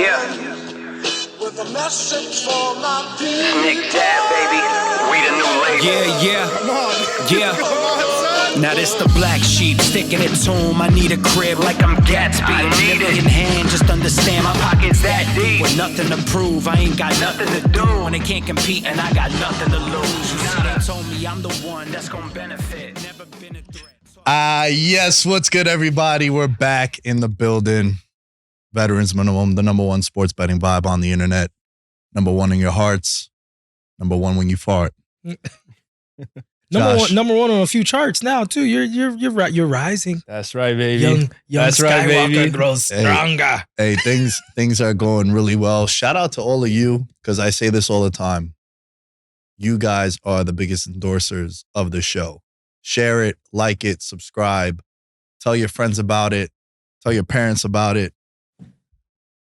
With a message for my people. Nick Dad, baby. We the new label. Yeah. Now this the black sheep, sticking it to him. I need a crib like I'm Gatsby. I need it. In hand, just understand My pocket's that deep. with nothing to prove. I ain't got nothing to do. When they can't compete and I got nothing to lose. You see, they told me I'm the one that's gonna benefit. Never been a threat. Yes, what's good, everybody? We're back in the building. Veterans Minimum, the number one sports betting vibe on the internet. Number one in your hearts. Number one when you fart. Number one on a few charts now too. You're rising. That's right, baby. Young That's Skywalker right, baby. grows stronger. Hey, things are going really well. Shout out to all of you, because I say this all the time. You guys are the biggest endorsers of the show. Share it, like it, subscribe. Tell your friends about it. Tell your parents about it.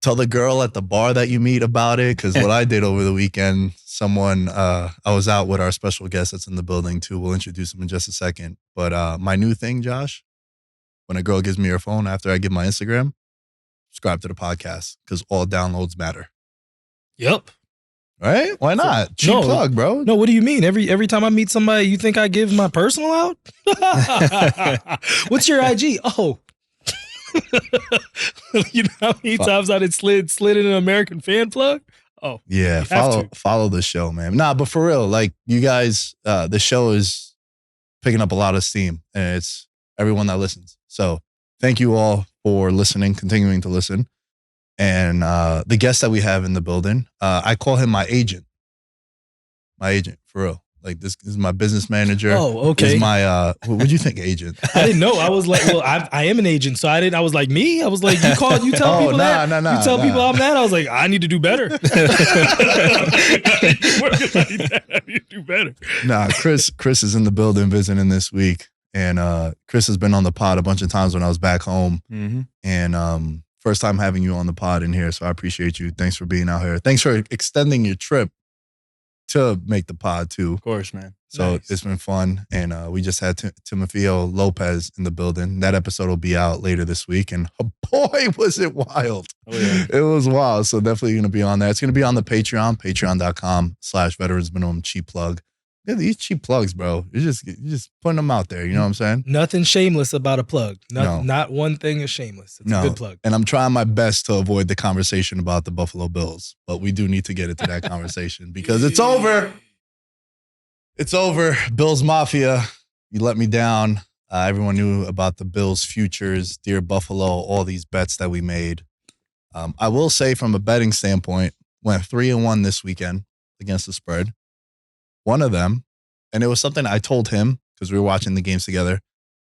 Tell the girl at the bar that you meet about it, because what I did over the weekend, I was out with our special guest that's in the building too. We'll introduce him in just a second. But my new thing, Josh, when a girl gives me her phone after I give my Instagram, subscribe to the podcast, because all downloads matter. Yep. Right? Why not? Cheap plug, bro. No, what do you mean? Every time I meet somebody, you think I give my personal out? What's your IG? Oh. You know how many times I did slid in an American fan plug? Oh. Yeah, follow the show, man. Nah, but for real, like, you guys, the show is picking up a lot of steam, and it's everyone that listens. So thank you all for listening, continuing to listen. And the guest that we have in the building, I call him my agent. My agent, for real. Like, this is my business manager. Oh, okay. This is my, what'd you think, agent? I didn't know. I was like, well, I am an agent, so I was like, me? I was like, you tell people that? You tell people I'm that? I was like, I need to do better. I need to do better. Nah, Chris is in the building visiting this week. And Chris has been on the pod a bunch of times when I was back home. Mm-hmm. And first time having you on the pod in here, so I appreciate you. Thanks for being out here. Thanks for extending your trip to make the pod too. Of course, man. So Nice. It's been fun. And we just had Timofeo Lopez in the building. That episode will be out later this week. And boy, was it wild. Oh, yeah. It was wild. So definitely going to be on there. It's going to be on the Patreon, patreon.com/veterans minimum cheap plug. Yeah, these cheap plugs, bro. You're just putting them out there. You know what I'm saying? Nothing shameless about a plug. No. Not one thing is shameless. It's a good plug. And I'm trying my best to avoid the conversation about the Buffalo Bills, but we do need to get into that conversation because it's over. It's over. Bills Mafia, you let me down. Everyone knew about the Bills futures, Dear Buffalo, all these bets that we made. I will say from a betting standpoint, went 3-1 this weekend against the spread. One of them, and it was something I told him because we were watching the games together,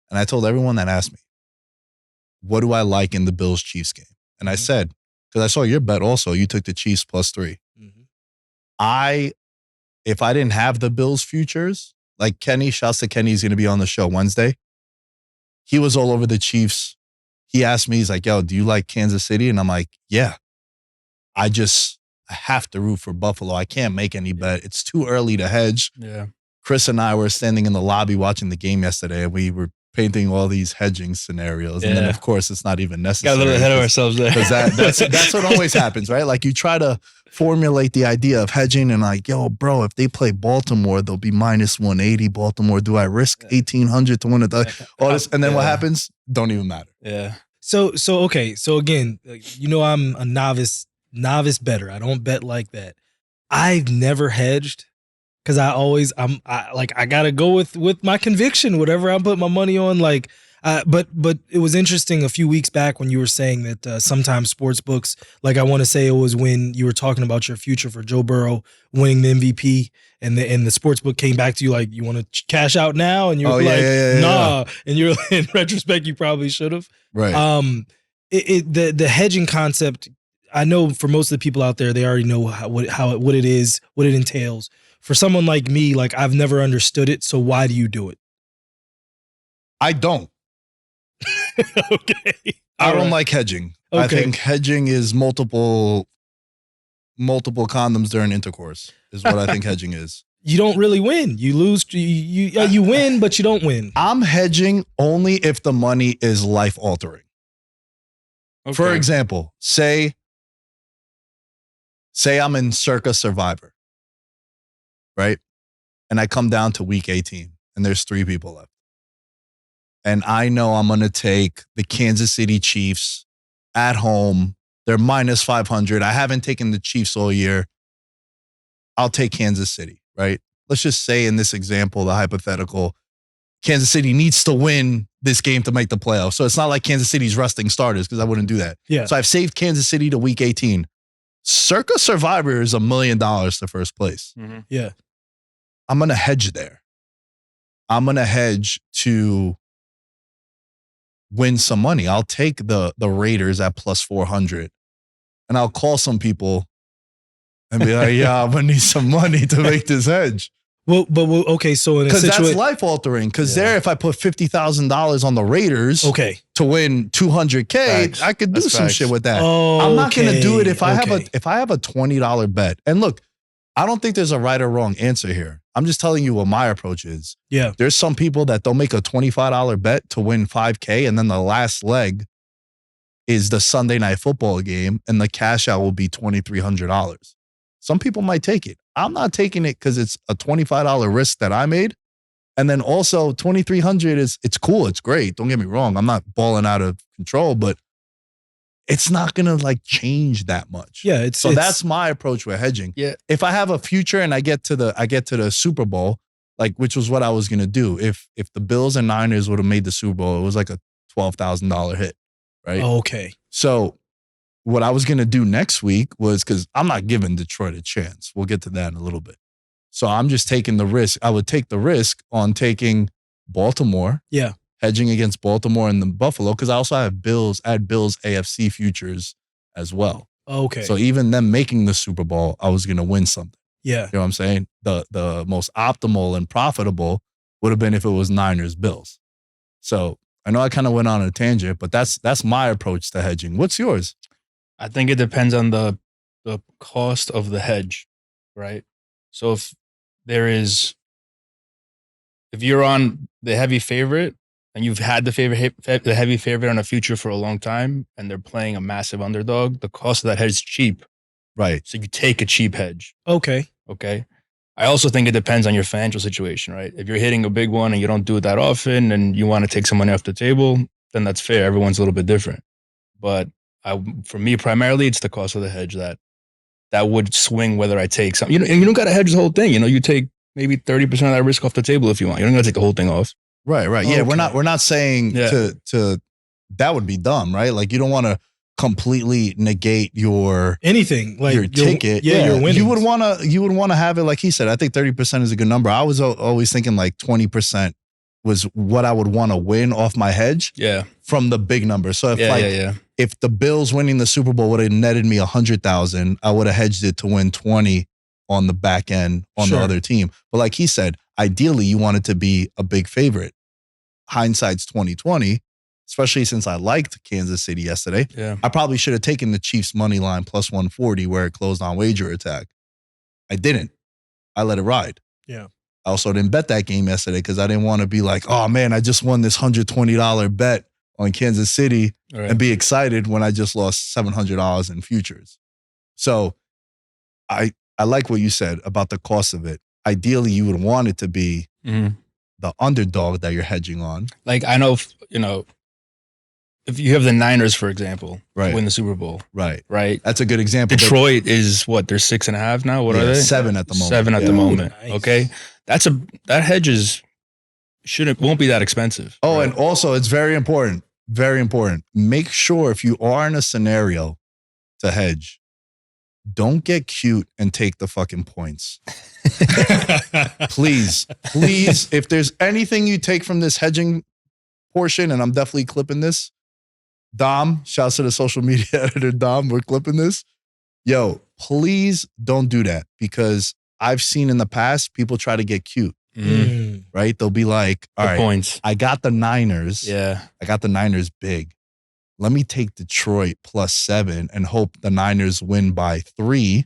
and I told everyone that asked me, what do I like in the Bills-Chiefs game? And I said, because I saw your bet also, you took the Chiefs +3. Mm-hmm. If I didn't have the Bills futures, like Kenny, shouts to Kenny, he's going to be on the show Wednesday. He was all over the Chiefs. He asked me, he's like, yo, do you like Kansas City? And I'm like, yeah. I have to root for Buffalo. I can't make any bet. It's too early to hedge. Yeah. Chris and I were standing in the lobby watching the game yesterday, and we were painting all these hedging scenarios. And then, of course, it's not even necessary. Got a little ahead of ourselves there. Because that's what always happens, right? Like, you try to formulate the idea of hedging and like, yo, bro, if they play Baltimore, they'll be -180. Baltimore, do I risk 1,800 to win all this? And then what happens? Don't even matter. Yeah. So okay. So again, you know, I'm a novice bettor. I don't bet like that. I've never hedged because I gotta go with my conviction, whatever I put my money on. But it was interesting a few weeks back when you were saying that sometimes sports books, like I want to say it was when you were talking about your future for Joe Burrow winning the MVP, and the sports book came back to you like, you want to cash out now, and you were nah, and you're in retrospect you probably should have. Right. The hedging concept, I know for most of the people out there, they already know what it is, what it entails. For someone like me, like I've never understood it. So why do you do it? I don't. Okay. I don't like hedging. Okay. I think hedging is multiple condoms during intercourse is what I think hedging is. You don't really win. You lose. You win, but you don't win. I'm hedging only if the money is life altering. Okay. For example, say say I'm in circa Survivor, right? And I come down to week 18 and there's 3 people left. And I know I'm going to take the Kansas City Chiefs at home. They're minus 500. I haven't taken the Chiefs all year. I'll take Kansas City, right? Let's just say in this example, the hypothetical, Kansas City needs to win this game to make the playoffs. So it's not like Kansas City's resting starters because I wouldn't do that. Yeah. So I've saved Kansas City to week 18. Circa Survivor is $1 million to first place. Mm-hmm. Yeah. I'm going to hedge there. I'm going to hedge to win some money. I'll take the Raiders at plus 400 and I'll call some people and be like, yeah, I'm going to need some money to make this hedge. Well, okay, so in a Because that's situation, life altering. Because there, if I put $50,000 on the Raiders okay, to win 200K, Facts. I could do That's some facts. shit with that. Oh, I'm not going to do it if I okay. have a $20 bet. And look, I don't think there's a right or wrong answer here. I'm just telling you what my approach is. Yeah. There's some people that they'll make a $25 bet to win 5K, and then the last leg is the Sunday night football game, and the cash out will be $2,300. Some people might take it. I'm not taking it because it's a $25 risk that I made. And then also $2,300 it's cool. It's great. Don't get me wrong. I'm not balling out of control, but it's not going to like change that much. Yeah. That's my approach with hedging. Yeah. If I have a future and I get to the Super Bowl, like, which was what I was going to do. If the Bills and Niners would have made the Super Bowl, it was like a $12,000 hit. Right. Okay. So what I was going to do next week was, because I'm not giving Detroit a chance. We'll get to that in a little bit. So I'm just taking the risk. I would take the risk on taking Baltimore. Yeah. Hedging against Baltimore and the Buffalo, because I also have Bills AFC futures as well. Okay. So even them making the Super Bowl, I was going to win something. Yeah. You know what I'm saying? The most optimal and profitable would have been if it was Niners Bills. So I know I kind of went on a tangent, but that's my approach to hedging. What's yours? I think it depends on the cost of the hedge, right? So if you're on the heavy favorite and you've had the heavy favorite on a future for a long time and they're playing a massive underdog, the cost of that hedge is cheap. Right. So you take a cheap hedge. Okay. Okay. I also think it depends on your financial situation, right? If you're hitting a big one and you don't do it that often and you want to take some money off the table, then that's fair. Everyone's a little bit different. But for me, primarily, it's the cost of the hedge that would swing whether I take some. And you don't got to hedge the whole thing. You take maybe 30% of that risk off the table if you want. You don't got to take the whole thing off. Right. Yeah, Okay. we're not saying to that would be dumb, right? Like you don't want to completely negate your Anything like your ticket. Yeah, your winnings. You would want to have it like he said. I think 30% is a good number. I was always thinking like 20% was what I would want to win off my hedge. Yeah. From the big number. So if the Bills winning the Super Bowl would have netted me 100,000, I would have hedged it to win 20 on the back end on the other team. But like he said, ideally you want it to be a big favorite. Hindsight's 2020, especially since I liked Kansas City yesterday. Yeah. I probably should have taken the Chiefs money line plus 140 where it closed on wager attack. I didn't. I let it ride. Yeah. I also didn't bet that game yesterday because I didn't want to be like, oh man, I just won this $120 bet on Kansas City and be excited when I just lost $700 in futures. So I like what you said about the cost of it. Ideally, you would want it to be the underdog that you're hedging on. Like I know, if you have the Niners, for example, Right. win the Super Bowl, Right. right? That's a good example. Detroit is what? They're 6.5 now. What are they? 7 at the moment. 7 at the Yeah. moment. Nice. Okay, that hedge won't be that expensive. Oh, right? and also it's very important. Very important. Make sure if you are in a scenario to hedge, don't get cute and take the fucking points. Please, if there's anything you take from this hedging portion, and I'm definitely clipping this, Dom, shouts to the social media editor, Dom, we're clipping this. Yo, please don't do that because I've seen in the past people try to get cute, right? They'll be like, all right, points. I got the Niners. Yeah. I got the Niners big. Let me take Detroit plus 7 and hope the Niners win by 3.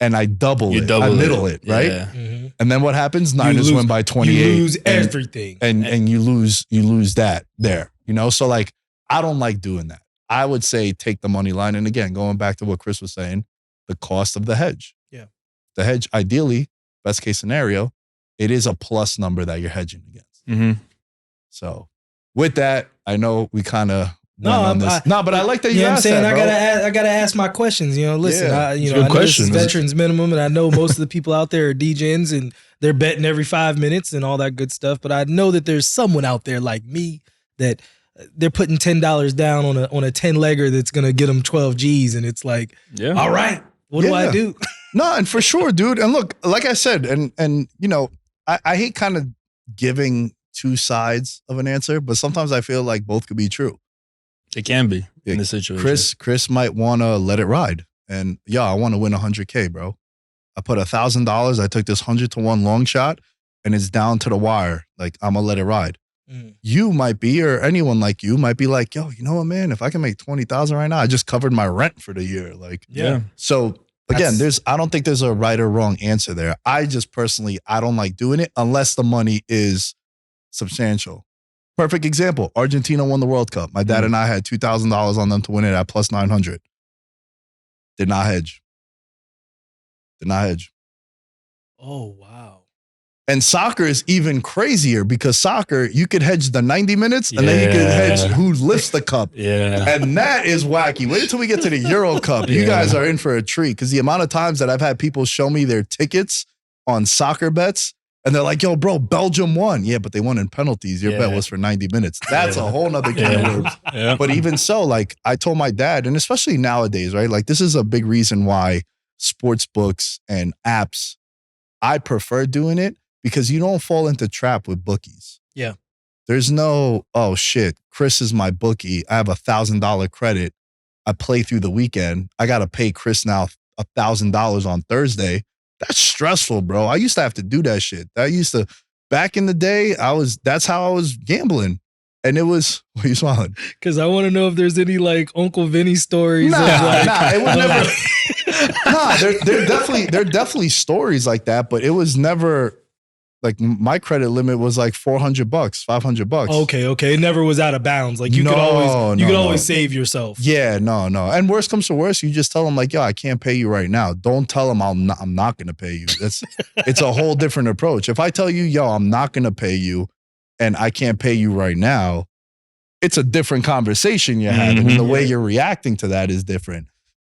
And I double it. I middle it, right? Yeah. Mhm. And then what happens? Niners win by 28. You lose and- everything. And you lose that there. So like I don't like doing that. I would say take the money line. And again, going back to what Chris was saying, the cost of the hedge. Yeah. The hedge, ideally, best case scenario, it is a plus number that you're hedging against. Mm-hmm. So with that, I know we kind of No, on this. But I like that you know what I'm asked saying? that, bro. I gotta ask my questions. You know, listen, Yeah, I it's a know good this is question. veterans minimum, and I know most of the people out there are DJs and they're betting every 5 minutes and all that good stuff. But I know that there's someone out there like me that they're putting $10 down on a 10-legger that's gonna get them 12 G's, and it's like, all right, what do I do? No, and for sure, dude. And look, like I said, and you know, I hate kind of giving two sides of an answer, but sometimes I feel like both could be true. It can be in this situation. Chris might want to let it ride. And I want to win 100K, bro. I put $1,000. I took this 100-to-1 long shot and it's down to the wire. Like, I'm going to let it ride. You might be, or anyone like you might be like, yo, you know what, man? If I can make 20,000 right now, I just covered my rent for the year. Like, yeah. So again, I don't think there's a right or wrong answer there. I just personally, I don't like doing it unless the money is substantial. Perfect example. Argentina won the World Cup. My dad and I had $2,000 on them to win it at plus 900. Did not hedge. Oh, wow. And soccer is even crazier because soccer, you could hedge the 90 minutes and then you could hedge who lifts the cup. Yeah. And that is wacky. Wait until we get to the Euro Cup. You guys are in for a treat because the amount of times that I've had people show me their tickets on soccer bets and they're like, yo, bro, Belgium won. Yeah, but they won in penalties. Your bet was for 90 minutes. That's a whole nother can of worms. Yeah. But even so, like I told my dad, and especially nowadays, right? Like this is a big reason why sports books and apps, I prefer doing it because you don't fall into trap with bookies. Yeah. There's no, oh shit, Chris is my bookie. I have $1,000 credit. I play through the weekend. I got to pay Chris now $1,000 on Thursday. That's stressful, bro. I used to have to do that shit. Back in the day, that's how I was gambling. And it was, what are you smiling? Because I want to know if there's any like Uncle Vinny stories. It would never. There definitely stories like that, but it was never like my credit limit was like $400, $500. Okay. It never was out of bounds. Like you could always save yourself. Yeah, no. And worst comes to worst, you just tell them like, yo, I can't pay you right now. Don't tell them I'm not going to pay you. It's a whole different approach. If I tell you, yo, I'm not going to pay you and I can't pay you right now, it's a different conversation you're having and the way you're reacting to that is different.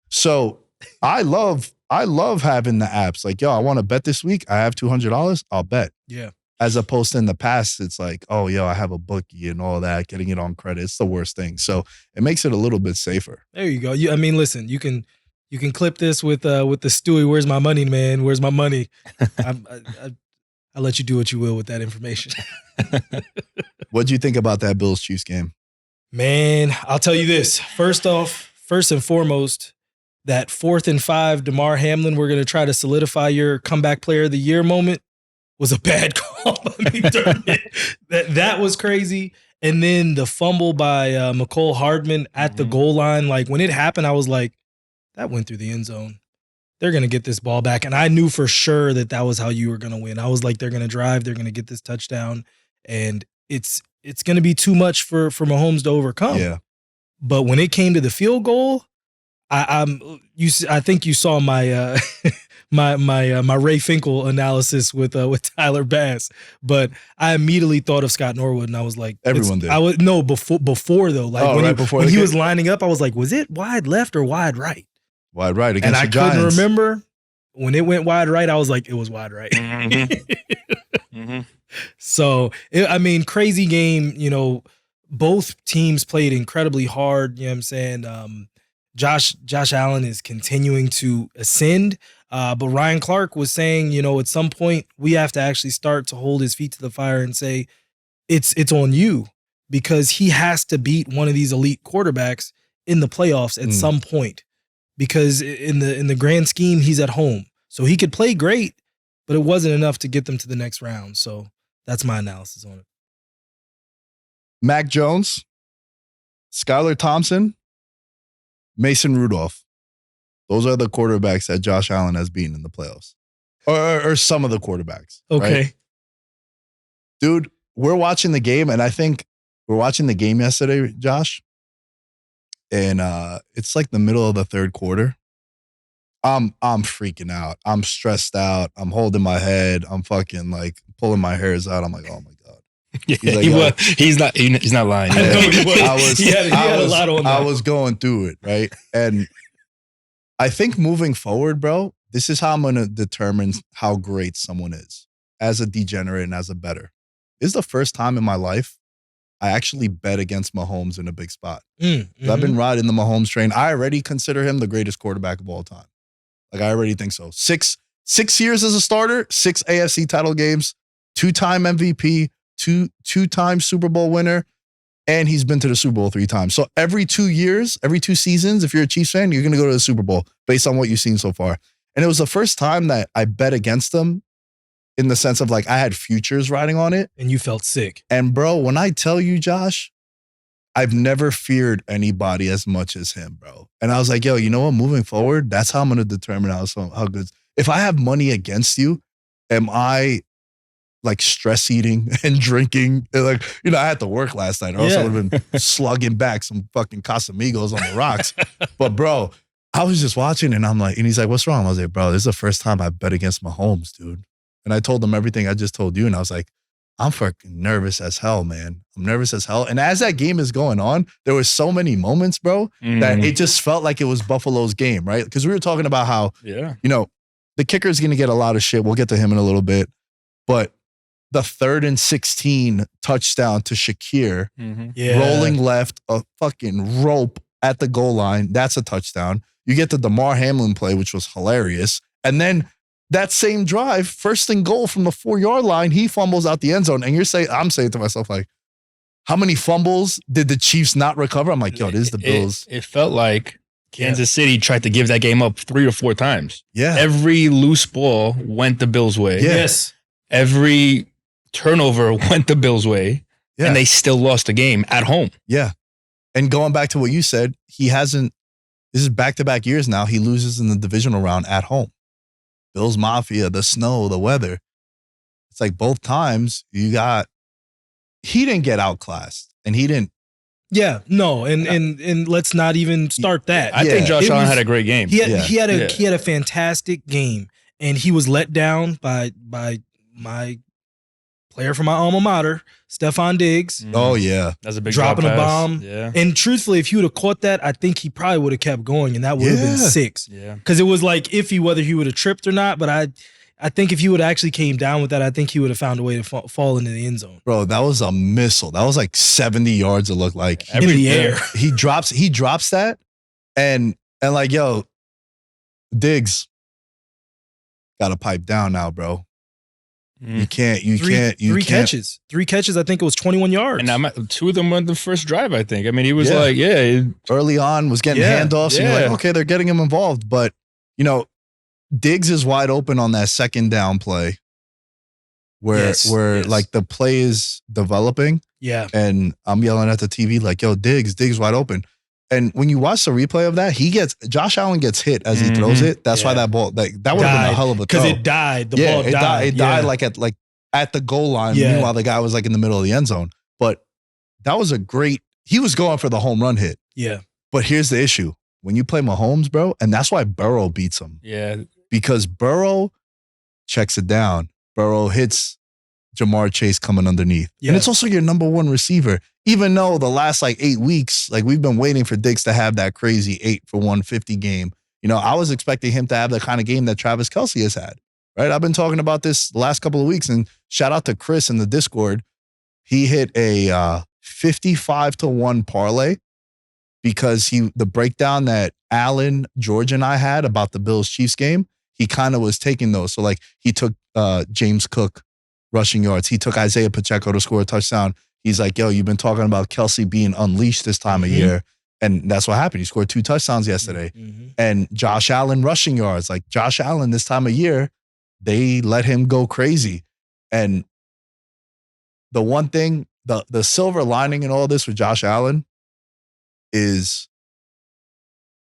So I love having the apps. Like, yo, I want to bet this week. I have $200. I'll bet. Yeah. As opposed to in the past, it's like, oh, yo, I have a bookie and all that. Getting it on credit, it's the worst thing. So it makes it a little bit safer. There you go. I mean, listen, you can clip this with the Stewie. Where's my money, man? Where's my money? I'll let you do what you will with that information. What do you think about that Bills-Chiefs game? Man, I'll tell you this. First and foremost, that 4th and 5, Damar Hamlin, we're going to try to solidify your comeback player of the year moment was a bad call by McDermott. That was crazy. And then the fumble by McCole Hardman at the goal line. Like when it happened, I was like, that went through the end zone. They're going to get this ball back. And I knew for sure that was how you were going to win. I was like, they're going to drive. They're going to get this touchdown. And it's going to be too much for Mahomes to overcome. Yeah. But when it came to the field goal, I think you saw my my Ray Finkel analysis with Tyler Bass, but I immediately thought of Scott Norwood and I was like, everyone did. Before though, like when he was lining up, I was like, was it wide left or wide right? Wide right against the Giants. And I couldn't remember when it went wide right. I was like, it was wide right. So crazy game. You know, both teams played incredibly hard. You know what I'm saying? Josh Allen is continuing to ascend. But Ryan Clark was saying, you know, at some point we have to actually start to hold his feet to the fire and say, it's on you because he has to beat one of these elite quarterbacks in the playoffs at some point because in the grand scheme, he's at home. So he could play great, but it wasn't enough to get them to the next round. So that's my analysis on it. Mac Jones, Skylar Thompson, Mason Rudolph. Those are the quarterbacks that Josh Allen has beaten in the playoffs. Or some of the quarterbacks. Okay. Right? Dude, we're watching the game, and I think we're watching the game yesterday, Josh. And it's like the middle of the third quarter. I'm freaking out. I'm stressed out. I'm holding my head. I'm fucking like pulling my hairs out. I'm like, oh my God. Yeah, he's not lying. I know he was. He had a lot on that. I was going through it, right? And I think moving forward, bro, this is how I'm going to determine how great someone is as a degenerate and as a bettor. This is the first time in my life I actually bet against Mahomes in a big spot. I've been riding the Mahomes train. I already consider him the greatest quarterback of all time. Like, I already think so. Six years as a starter, 6 AFC title games, 2-time MVP, two-time Super Bowl winner, and he's been to the Super Bowl 3 times. So every 2 years, every 2 seasons, if you're a Chiefs fan, you're going to go to the Super Bowl based on what you've seen so far. And it was the first time that I bet against him in the sense of like I had futures riding on it. And you felt sick. And bro, when I tell you, Josh, I've never feared anybody as much as him, bro. And I was like, yo, you know what? Moving forward, that's how I'm going to determine how good. If I have money against you, am I like stress eating and drinking? Like, you know, I had to work last night or else I would have been slugging back some fucking Casamigos on the rocks. But bro, I was just watching and I'm like, and he's like, what's wrong? I was like, bro, this is the first time I bet against Mahomes, dude. And I told him everything I just told you. And I was like, I'm fucking nervous as hell, man. I'm nervous as hell. And as that game is going on, there were so many moments, bro, that it just felt like it was Buffalo's game, right? Because we were talking about how, you know, the kicker's going to get a lot of shit. We'll get to him in a little bit. But the 3rd and 16 touchdown to Shakir, rolling left, a fucking rope at the goal line, that's a touchdown. You get the DeMar Hamlin play, which was hilarious. And then that same drive, 1st and goal from the 4-yard line, he fumbles out the end zone. And I'm saying to myself, like, how many fumbles did the Chiefs not recover? I'm like, yo, this is the Bills. It felt like Kansas City tried to give that game up 3 or 4 times. Yeah. Every loose ball went the Bills' way. Yes. Every turnover went the Bills' way. Yeah. And they still lost the game at home. Yeah. And going back to what you said, this is back-to-back years now, he loses in the divisional round at home. Bills Mafia, the snow, the weather. It's like both times he didn't get outclassed and he didn't. Yeah, no. And let's not even start that. I think Josh Allen had a great game. He had a fantastic game and he was let down by my player from my alma mater, Stephon Diggs. Oh, yeah. That's a big dropping a bomb. Yeah. And truthfully, if he would have caught that, I think he probably would have kept going and that would have been 6. Yeah. Because it was like iffy whether he would have tripped or not. But I think if he would have actually came down with that, I think he would have found a way to fall into the end zone. Bro, that was a missile. That was like 70 yards, it looked like. In the air. He drops that and like, yo, Diggs got to pipe down now, bro. You can't. Three catches. 3 catches. I think it was 21 yards. And 2 of them went the first drive, I think. I mean, he was early on was getting handoffs. And you're like, okay, they're getting him involved. But, you know, Diggs is wide open on that 2nd down play where like the play is developing. Yeah. And I'm yelling at the TV like, yo, Diggs wide open. And when you watch the replay of that, Josh Allen gets hit as he throws it. That's why that ball, that would have been a hell of a throw. Because it died. The ball died. It died like at the goal line. Yeah. Meanwhile, the guy was like in the middle of the end zone. But that was he was going for the home run hit. Yeah. But here's the issue. When you play Mahomes, bro, and that's why Burrow beats him. Yeah. Because Burrow checks it down. Burrow hits Jamar Chase coming underneath. Yeah. And it's also your number 1 receiver. Even though the last like 8 weeks, like we've been waiting for Diggs to have that crazy 8 for 150 game. You know, I was expecting him to have the kind of game that Travis Kelce has had, right? I've been talking about this the last couple of weeks, and shout out to Chris in the Discord. He hit a 55-1 parlay because the breakdown that Alan, George, and I had about the Bills-Chiefs game, he kind of was taking those. So like he took James Cook rushing yards. He took Isaiah Pacheco to score a touchdown. He's like, yo, you've been talking about Kelce being unleashed this time of year. And that's what happened. He scored 2 touchdowns yesterday. And Josh Allen rushing yards. Like Josh Allen this time of year, they let him go crazy. And the one thing, the silver lining in all this with Josh Allen is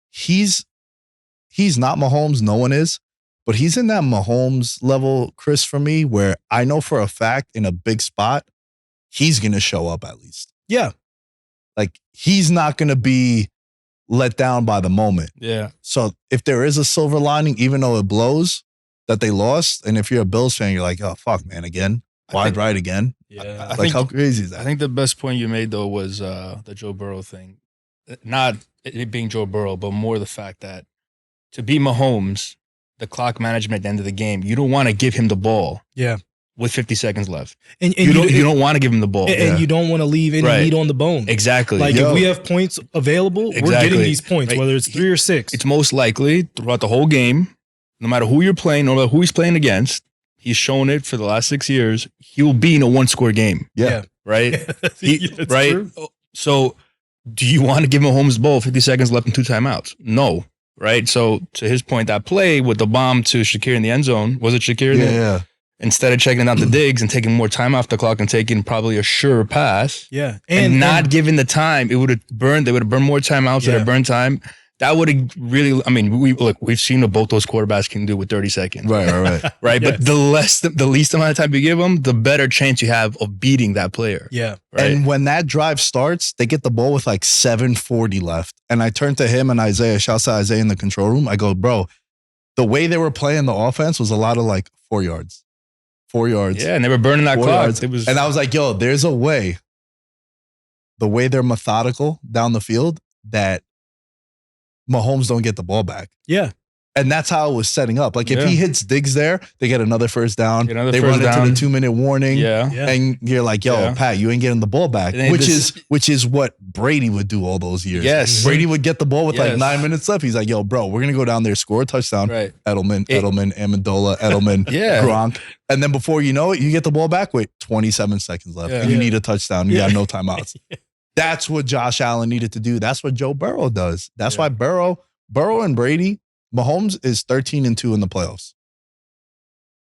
he's not Mahomes. No one is. But he's in that Mahomes level, Chris, for me, where I know for a fact in a big spot, he's going to show up at least. Yeah. Like, he's not going to be let down by the moment. Yeah. So if there is a silver lining, even though it blows that they lost, and if you're a Bills fan, you're like, oh, fuck, man, again? Wide right again? Yeah. I Like, how crazy is that? I think the best point you made, though, was the Joe Burrow thing. Not it being Joe Burrow, but more the fact that to be Mahomes, the clock management at the end of the game, you don't want to give him the ball. Yeah. With 50 seconds left. And you don't want to give him the ball. And you don't want to leave any meat on the bone. Exactly. Like if we have points available, we're getting these points, whether it's 3 or 6. It's most likely throughout the whole game, no matter who you're playing, no matter who he's playing against, he's shown it for the last 6 years, he will be in a one-score game. Yeah. Right? Right? True. So do you want to give Mahomes the ball 50 seconds left and 2 timeouts? No. Right? So to his point, that play with the bomb to Shakir in the end zone, was it Shakir? Yeah. Instead of checking out the Diggs and taking more time off the clock and taking probably a sure pass, and not giving the time, it would have burned. They would have burned more timeouts. They would have burned time. That would have really. I mean, we've seen what both those quarterbacks can do with 30 seconds. Right. Right. But the least amount of time you give them, the better chance you have of beating that player. Yeah. Right? And when that drive starts, they get the ball with like 7:40 left, and I turn to him and Isaiah. Shouts out Isaiah in the control room. I go, bro, the way they were playing the offense was a lot of like 4 yards. 4 yards. Yeah, and they were burning that clock. And I was like, yo, there's a way, the way they're methodical down the field, that Mahomes don't get the ball back. Yeah. And that's how it was setting up. Like if he hits Diggs there, they get another first down. They run into the 2-minute warning. Yeah. And you're like, yo, Pat, you ain't getting the ball back. Which is what Brady would do all those years. Yes. Brady would get the ball with like 9 minutes left. He's like, yo, bro, we're gonna go down there, score a touchdown. Right. Edelman, Amendola, Edelman, Gronk. And then before you know it, you get the ball back with 27 seconds left. And you need a touchdown. You got no timeouts. That's what Josh Allen needed to do. That's what Joe Burrow does. That's why Burrow and Brady, Mahomes is 13-2 in the playoffs.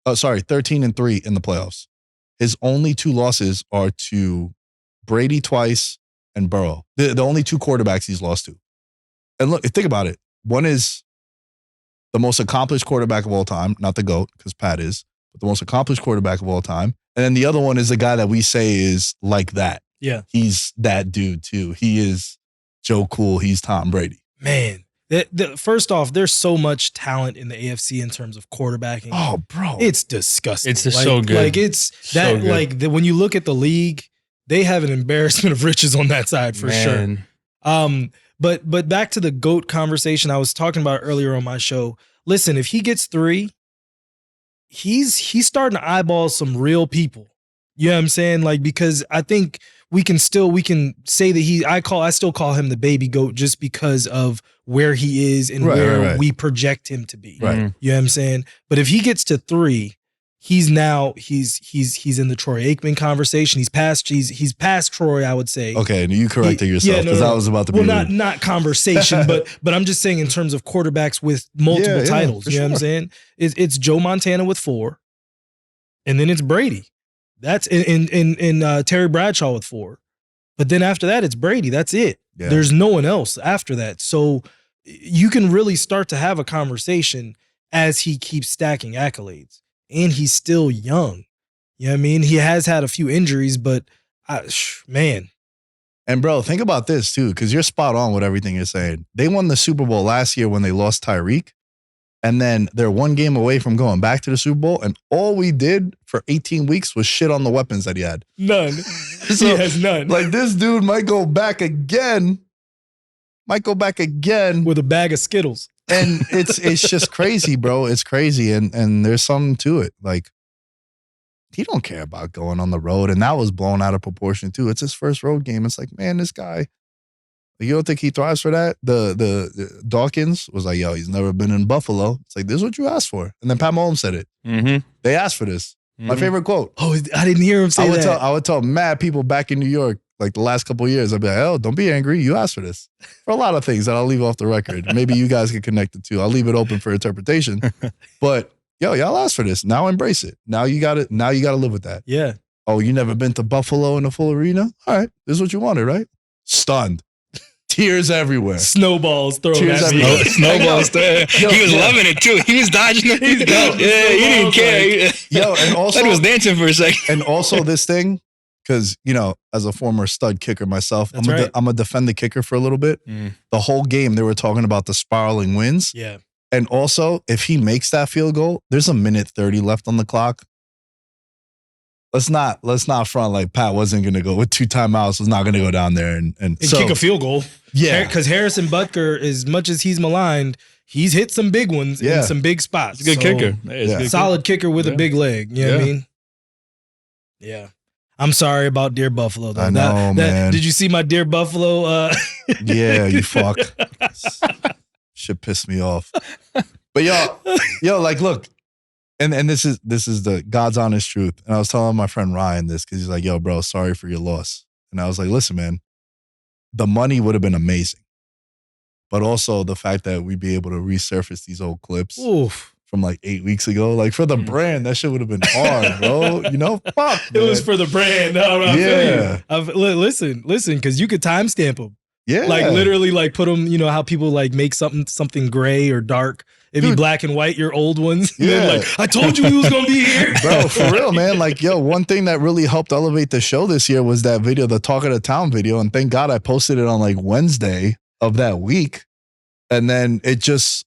13-3 in the playoffs. His only 2 losses are to Brady twice and Burrow. The only 2 quarterbacks he's lost to. And look, think about it. One is the most accomplished quarterback of all time, not the GOAT, because Pat is, but the most accomplished quarterback of all time. And then the other one is the guy that we say is like that. Yeah. He's that dude too. He is Joe Cool. He's Tom Brady. Man. First off, there's so much talent in the AFC in terms of quarterbacking. Oh, bro. It's disgusting. It's just so good. Like it's that so like when you look at the league, they have an embarrassment of riches on that side for sure. But back to the GOAT conversation I was talking about earlier on my show. Listen, if he gets 3, he's starting to eyeball some real people. You know what I'm saying? Like, because I think we can say that I still call him the baby GOAT just because of where he is and where we project him to be. Right. You know what I'm saying? But if he gets to 3, he's in the Troy Aikman conversation. He's past Troy, I would say. Okay, you corrected yourself because I was about to be not conversation, but I'm just saying in terms of quarterbacks with multiple titles. You know what I'm saying? It's Joe Montana with 4, and then it's Brady. That's in Terry Bradshaw with 4. But then after that, it's Brady. That's it. Yeah. There's no one else after that. So you can really start to have a conversation as he keeps stacking accolades. And he's still young. You know what I mean? He has had a few injuries, but man. And bro, think about this too, because you're spot on with everything you're saying. They won the Super Bowl last year when they lost Tyreek. And then they're 1 game away from going back to the Super Bowl. And all we did for 18 weeks was shit on the weapons that he had. None. So, he has none. Like this dude might go back again. With a bag of Skittles. And it's just crazy, bro. It's crazy. And there's something to it. Like, he don't care about going on the road. And that was blown out of proportion too. It's his first road game. It's like, man, this guy, you don't think he thrives for that? The Dawkins was like, yo, he's never been in Buffalo. It's like, this is what you asked for. And then Pat Mahomes said it. Mm-hmm. They asked for this. Mm-hmm. My favorite quote. Oh, I didn't hear him say that. I would tell mad people back in New York, like the last couple of years, I'd be like, oh, don't be angry. You asked for this. For a lot of things that I'll leave off the record. Maybe you guys get connected to. I'll leave it open for interpretation. But yo, y'all asked for this. Now embrace it. Now you got to live with that. Yeah. Oh, you never been to Buffalo in a full arena? All right. This is what you wanted, right? Stunned. Tears everywhere. Snowballs thrown at me. Snowballs thrown. He was loving it too. He was dodging it. He didn't care. Yo, and also he was dancing for a second. And also this thing, because, as a former stud kicker myself, That's right. I'm going to defend the kicker for a little bit. The whole game, they were talking about the spiraling wins. Yeah. And also, if he makes that field goal, there's a minute 30 left on the clock. Let's not front like Pat wasn't going to go with 2 timeouts, was not going to go down there and so, kick a field goal. Yeah. Because Harrison Butker, as much as he's maligned, he's hit some big ones in some big spots. He's a good kicker. He's a good solid kicker with a big leg. You know what I mean? Yeah. I'm sorry about Dear Buffalo, though. I know, man. Did you see my Dear Buffalo? Yeah, you fuck. Shit pissed me off. But yo, like, look, and this is the God's honest truth. And I was telling my friend Ryan this because he's like, yo, bro, sorry for your loss. And I was like, listen, man, the money would have been amazing. But also the fact that we'd be able to resurface these old clips from like 8 weeks ago. Like for the brand, that shit would have been hard, bro. Fuck, man. It was for the brand. No, yeah. Listen, because you could timestamp them. Yeah. Like literally like put them, how people like make something gray or dark. It'd be black and white, your old ones. Yeah. Like, I told you he was going to be here. Bro, for real, man. Like, yo, one thing that really helped elevate the show this year was that video, the Talk of the Town video. And thank God I posted it on like Wednesday of that week. And then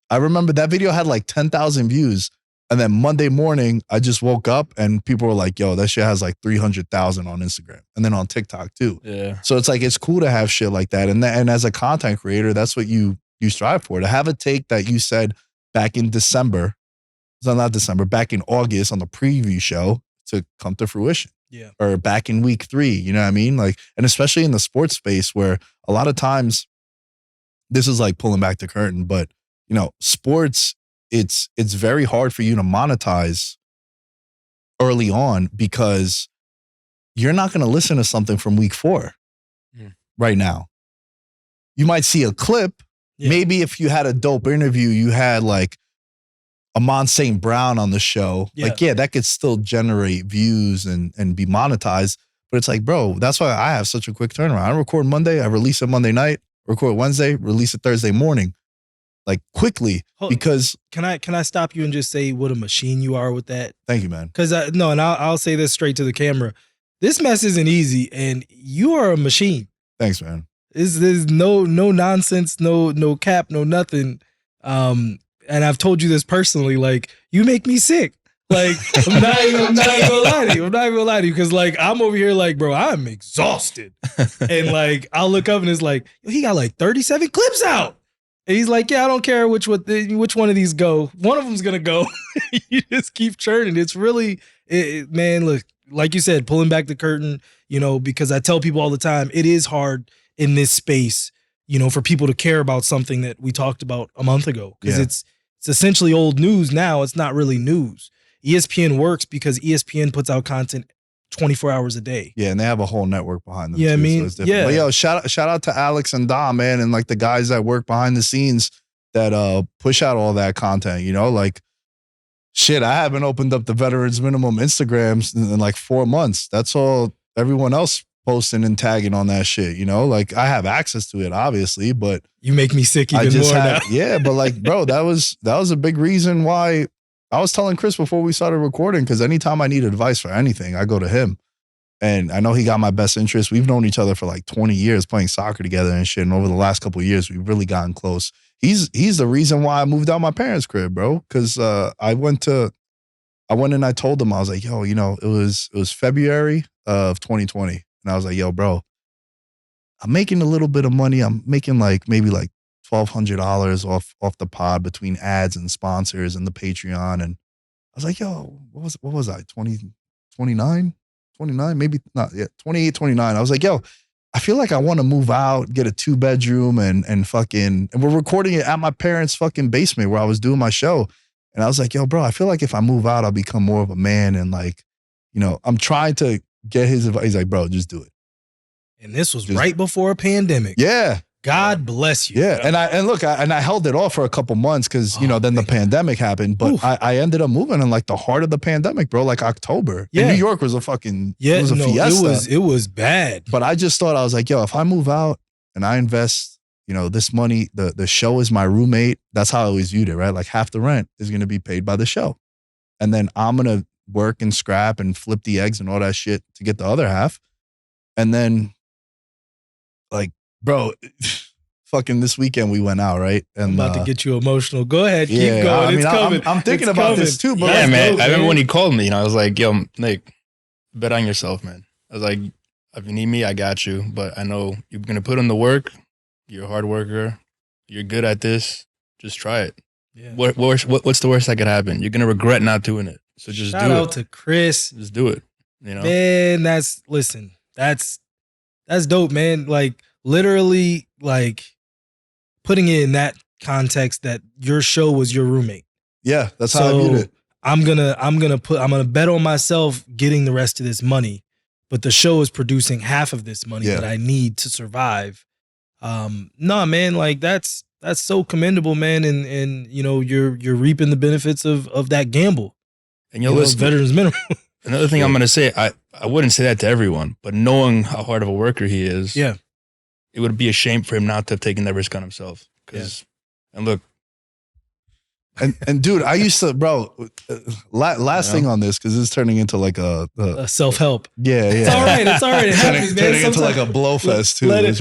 I remember that video had like 10,000 views. And then Monday morning, I just woke up and people were like, yo, that shit has like 300,000 on Instagram. And then on TikTok too. Yeah. So it's like, it's cool to have shit like that. And as a content creator, that's what you strive for. To have a take that you said back in December, back in August on the preview show to come to fruition. Yeah. Or back in week 3, you know what I mean? Like, and especially in the sports space where a lot of times, this is like pulling back the curtain, but sports, it's very hard for you to monetize early on because you're not going to listen to something from week 4 right now. You might see a clip. Yeah. Maybe if you had a dope interview, you had like Amon St. Brown on the show. Yeah. Like, that could still generate views and be monetized. But it's like, bro, that's why I have such a quick turnaround. I record Monday, I release it Monday night, record Wednesday, release it Thursday morning. Like quickly, because can I stop you and just say what a machine you are with that? Thank you, man. Because and I'll say this straight to the camera. This mess isn't easy, and you are a machine. Thanks, man. There's no nonsense, no cap, no nothing. And I've told you this personally. Like, you make me sick. Like, I'm not even gonna lie to you. I'm not even gonna lie to you because like I'm over here like, bro, I'm exhausted, and like I'll look up and it's like, he got like 37 clips out. And he's like, yeah, I don't care which one of these go. One of them's going to go. You just keep churning. It's really, man, look, like you said, pulling back the curtain, because I tell people all the time, it is hard in this space, for people to care about something that we talked about a month ago. Because it's essentially old news now. It's not really news. ESPN works because ESPN puts out content 24 hours a day. Yeah, and they have a whole network behind them. Yeah, too, I mean, so it's different. But yo, shout out to Alex and Dom, man, and like the guys that work behind the scenes that push out all that content. Like shit, I haven't opened up the Veterans Minimum Instagrams in like 4 months. That's all everyone else posting and tagging on that shit. Like I have access to it, obviously, but you make me sick even more now. Yeah, but like, bro, that was a big reason why. I was telling Chris before we started recording, because anytime I need advice for anything, I go to him. And I know he got my best interest. We've known each other for like 20 years playing soccer together and shit. And over the last couple of years, we've really gotten close. He's the reason why I moved out my parents' crib, bro. Because I went and I told him, I was like, yo, it was February of 2020. And I was like, yo, bro, I'm making a little bit of money. I'm making like maybe like $1,200 off the pod between ads and sponsors and the Patreon. And I was like, yo, what was I? 29, maybe not yet. 28, 29. I was like, yo, I feel like I want to move out, get a 2-bedroom and we're recording it at my parents' fucking basement where I was doing my show. And I was like, yo, bro, I feel like if I move out, I'll become more of a man. And like, I'm trying to get his advice. He's like, bro, just do it. And this was right before a pandemic. Yeah. God bless you. Yeah, and I held it off for a couple months because then the pandemic happened. But I ended up moving in like the heart of the pandemic, bro. Like October. Yeah, and New York was a fucking it was a fiesta. It was bad. But I just thought, I was like, yo, if I move out and I invest, this money, the show is my roommate. That's how I always viewed it, right? Like half the rent is going to be paid by the show, and then I'm gonna work and scrap and flip the eggs and all that shit to get the other half. And then, like, bro, fucking this weekend we went out, right? And I'm about to get you emotional. Go ahead, keep going. I mean, It's coming. I'm thinking It's about coming. this too, bro. Yeah, man. dope, I remember man. when he called me, I was like, yo, Nick, bet on yourself, man. I was like, if you need me, I got you. But I know you're going to put in the work. You're a hard worker. You're good at this. Just try it. Yeah. What's the worst that could happen? You're going to regret not doing it. So just Shout do out it. to Chris. Just do it. You know? Man, that's dope, man. Like literally like putting it in that context that your show was your roommate. Yeah, that's how I viewed it. I'm gonna bet on myself getting the rest of this money, but the show is producing half of this money that I need to survive. No, man, like that's so commendable, man. And you know, you're reaping the benefits of that gamble. And you'll listen. Veterans minimum. Another thing I'm going to say, I wouldn't say that to everyone, but knowing how hard of a worker he is, it would be a shame for him not to have taken that risk on himself. And look. And dude, I used to, bro, last thing on this, because this is turning into like a self-help. Yeah. It's all right. It happens, man. Turning into like a blowfest too. Let it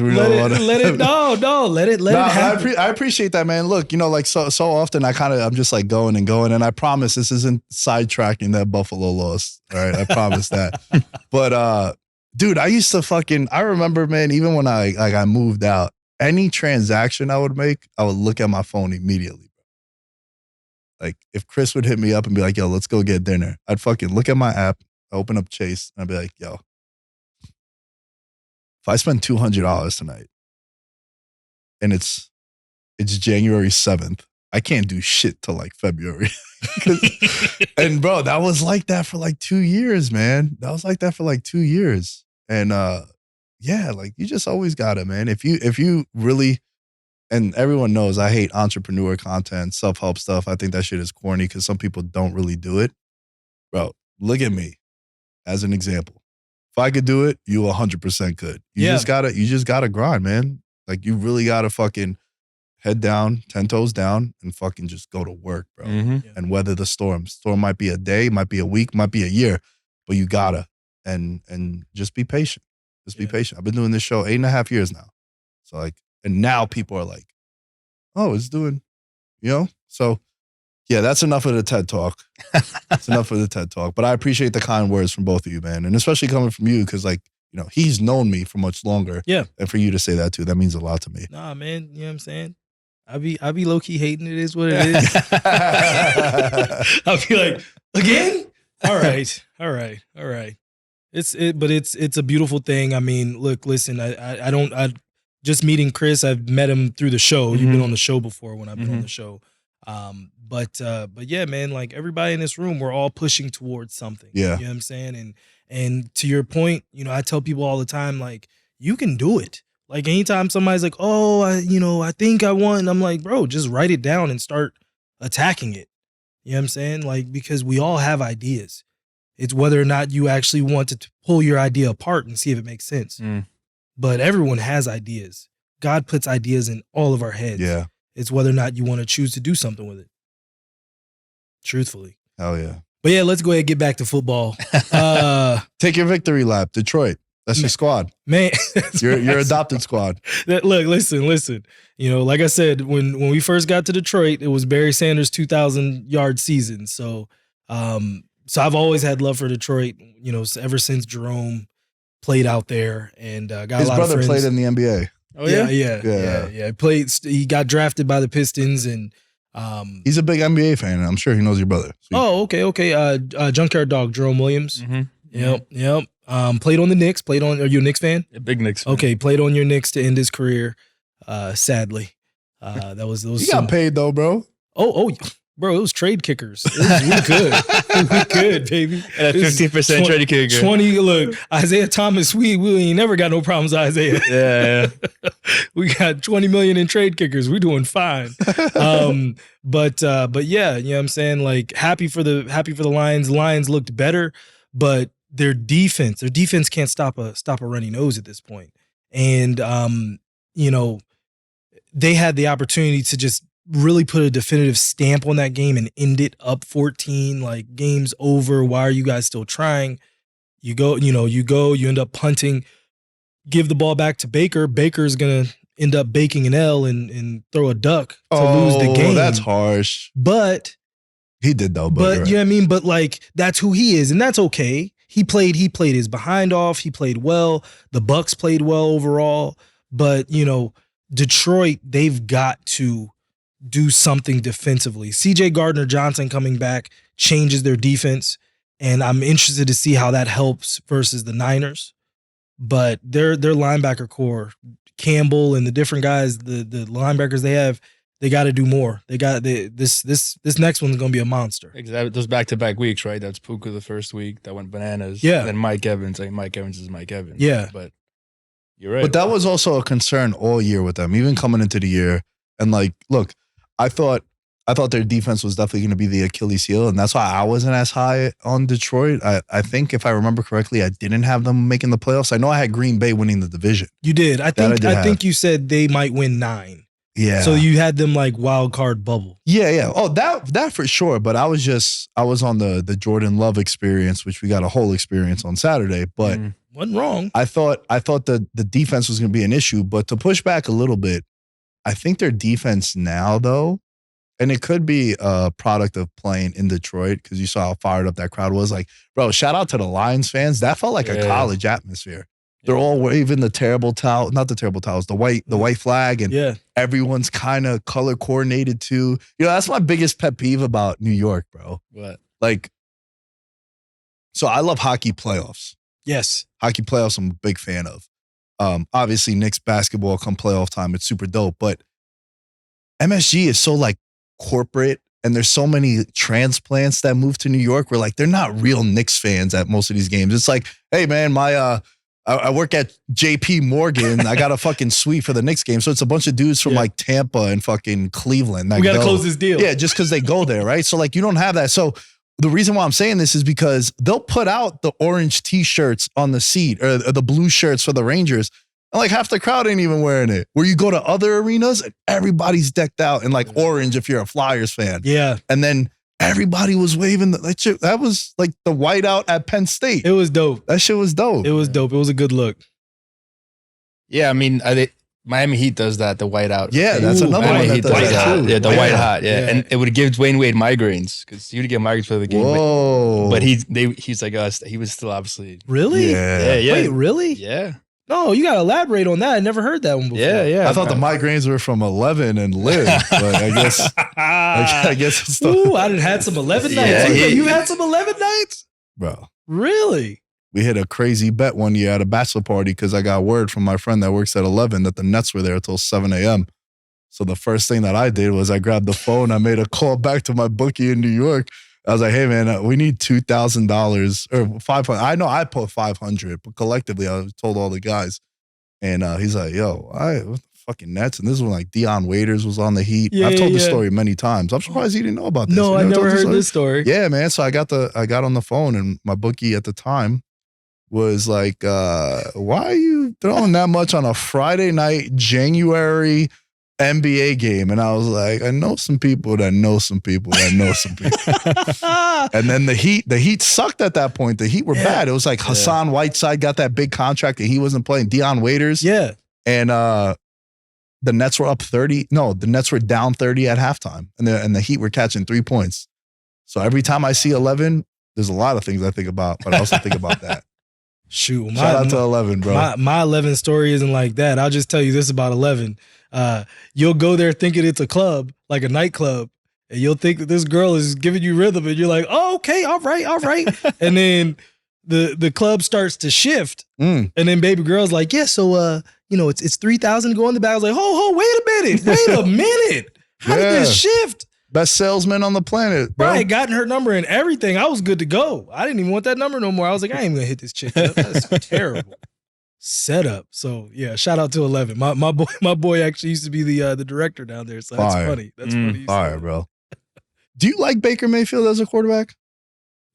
happen. I appreciate that, man. Look, you know, like so often I'm just like going, and I promise this isn't sidetracking that Buffalo loss. All right, I promise that. But dude, I used to I remember, man, even when I moved out, any transaction I would make, I would look at my phone immediately. Like if Chris would hit me up and be like, yo, let's go get dinner, I'd fucking look at my app, open up Chase, and I'd be like, yo, if I spend $200 tonight and it's January 7th, I can't do shit till like February. And bro, that was like that for like 2 years, man. That was like that for like 2 years. And yeah, like you just always got it, man. If you really, and everyone knows I hate entrepreneur content, self-help stuff. I think that shit is corny because some people don't really do it. Bro, look at me as an example. If I could do it, you 100% could. You just gotta grind, man. Like you really gotta fucking head down, 10 toes down, and fucking just go to work, bro. Mm-hmm. And weather the storm. Storm might be a day, might be a week, might be a year, but you gotta. And just be patient. Just be patient. I've been doing this show 8.5 years now. So like, and now people are like, oh, it's doing, you know? So yeah, that's enough of the TED Talk. That's enough of the TED Talk. But I appreciate the kind words from both of you, man. And especially coming from you, because like, you know, he's known me for much longer. Yeah. And for you to say that too, that means a lot to me. Nah, man, you know what I'm saying? I be low-key hating it is what it is. I'll be like, again? All right. But it's a beautiful thing. I mean, look, listen, I just meeting Chris, I've met him through the show. You've been on the show before when I've been on the show. But yeah, man, like everybody in this room, we're all pushing towards something. Yeah. You know what I'm saying? And to your point, you know, I tell people all the time, like, you can do it. Like anytime somebody's like, oh, I think I want, and I'm like, bro, just write it down and start attacking it. You know what I'm saying? Like, because we all have ideas. It's whether or not you actually want to pull your idea apart and see if it makes sense. But everyone has ideas. God puts ideas in all of our heads. Yeah. It's whether or not you want to choose to do something with it. Truthfully. Hell yeah. But yeah, let's go ahead and get back to football. Take your victory lap, Detroit. That's your squad. Man. Your adopted squad. Look, listen. You know, like I said, when we first got to Detroit, it was Barry Sanders' 2,000-yard season. So I've always had love for Detroit, you know, ever since Jerome played out there and got His a lot brother of friends. played in the NBA. Oh yeah. He got drafted by the Pistons and he's a big NBA fan. And I'm sure he knows your brother. Oh, okay. Junkyard Dog, Jerome Williams. Yep. Played on the Knicks. Are you a Knicks fan? A big Knicks fan. Okay, played on your Knicks to end his career. Sadly, that was He got paid though, bro. Oh, bro, it was trade kickers. We good, baby. And a 15% trade kicker. 20. Look, Isaiah Thomas. We ain't never got no problems, with Isaiah. Yeah. We got 20 million in trade kickers. We're doing fine. But yeah, you know what I'm saying? Like happy for the Lions. Lions looked better, but their defense can't stop a runny nose at this point. And you know, they had the opportunity to just really put a definitive stamp on that game and end it up 14, like game's over. Why are you guys still trying? You end up punting. give the ball back to Baker, Baker's gonna end up baking an L and throw a duck to lose the game. That's harsh. But he did though. But right. you know what I mean? But like that's who he is, and that's okay. He played his behind off. He played well. The Bucks played well overall. But you know, Detroit, they've got to do something defensively. CJ Gardner-Johnson coming back changes their defense, and I'm interested to see how that helps versus the Niners. But their linebacker core, Campbell and the different guys, the linebackers they have, they got to do more. This next one's gonna be a monster. Exactly. Those back-to-back weeks, right? That's Puka the first week that went bananas. Yeah. And then Mike Evans. Like Mike Evans is Mike Evans. Yeah. But you're right. But that was also a concern all year with them, even coming into the year. And like, look, I thought their defense was definitely going to be the Achilles heel, and that's why I wasn't as high on Detroit. I think if I remember correctly, I didn't have them making the playoffs. I know I had Green Bay winning the division. You did. I think you said they might win 9. Yeah. So you had them like wild card bubble. Yeah. Oh, that for sure. But I was on the Jordan Love experience, which we got a whole experience on Saturday. But wasn't wrong. I thought the defense was going to be an issue. But to push back a little bit, I think their defense now, though, and it could be a product of playing in Detroit because you saw how fired up that crowd was. Like, bro, shout out to the Lions fans. That felt like a college atmosphere. They're all waving the terrible towel, not the terrible towels, the white flag, and everyone's kind of color coordinated too. You know, that's my biggest pet peeve about New York, bro. What? Like, so I love hockey playoffs. Yes. Hockey playoffs I'm a big fan of. Obviously, Knicks basketball come playoff time, it's super dope. But MSG is so like corporate, and there's so many transplants that move to New York where like they're not real Knicks fans at most of these games. It's like, hey man, I work at JP Morgan. I got a fucking suite for the Knicks game. So it's a bunch of dudes from like Tampa and fucking Cleveland. We got to close this deal. Yeah, just because they go there, right? So like you don't have that. So the reason why I'm saying this is because they'll put out the orange T-shirts on the seat or the blue shirts for the Rangers. And like half the crowd ain't even wearing it. Where you go to other arenas and everybody's decked out in like orange if you're a Flyers fan. Yeah. And then everybody was waving. That was like the whiteout at Penn State. It was dope. That shit was dope. It was dope. It was a good look. Yeah, I mean, Miami Heat does that, the whiteout. Yeah, that's another one that does that too. Yeah, the white hot. Yeah. And it would give Dwayne Wade migraines because he would get migraines for the game. Whoa. But he's like us. He was still obviously. Really? Yeah. Wait, really? Yeah. No, you got to elaborate on that. I never heard that one before. Yeah. I thought the migraines were from 11 and live, but I guess it's Ooh, I done had some 11 nights. Yeah, you had some 11 nights? Bro. Really? We hit a crazy bet one year at a bachelor party because I got word from my friend that works at 11 that the Nets were there until 7 a.m. So the first thing that I did was I grabbed the phone. I made a call back to my bookie in New York. I was like, hey, man, we need $2,000 or $500. I know I put $500, but collectively I told all the guys. And he's like, yo, what the fucking Nets? And this is when like Deion Waiters was on the Heat. Yeah, I've told this story many times. I'm surprised he didn't know about this. No, I never heard this story. Yeah, man. So I got on the phone and my bookie at the time was like, why are you throwing that much on a Friday night, January NBA game? And I was like, I know some people that know some people that know some people. And then the Heat sucked at that point. The Heat were bad. It was like Hassan Whiteside got that big contract and he wasn't playing. Deion Waiters. Yeah. And the Nets were up 30. No, the Nets were down 30 at halftime. And the Heat were catching 3 points. So every time I see 11, there's a lot of things I think about, but I also think about that. Shoot, shout out to 11, bro. My 11 story isn't like that. I'll just tell you this about 11. You'll go there thinking it's a club, like a nightclub, and you'll think that this girl is giving you rhythm, and you're like, oh, okay, all right. And then the club starts to shift, and then baby girl's like, yeah, so it's 3,000 to go in the back. I was like, wait a minute. How did this shift? Best salesman on the planet, bro. I had gotten her number and everything. I was good to go. I didn't even want that number no more. I was like, I ain't gonna hit this chick up. That's terrible setup. So yeah, shout out to 11. My boy actually used to be the director down there. So that's funny. That's funny. Fire, bro. Do you like Baker Mayfield as a quarterback?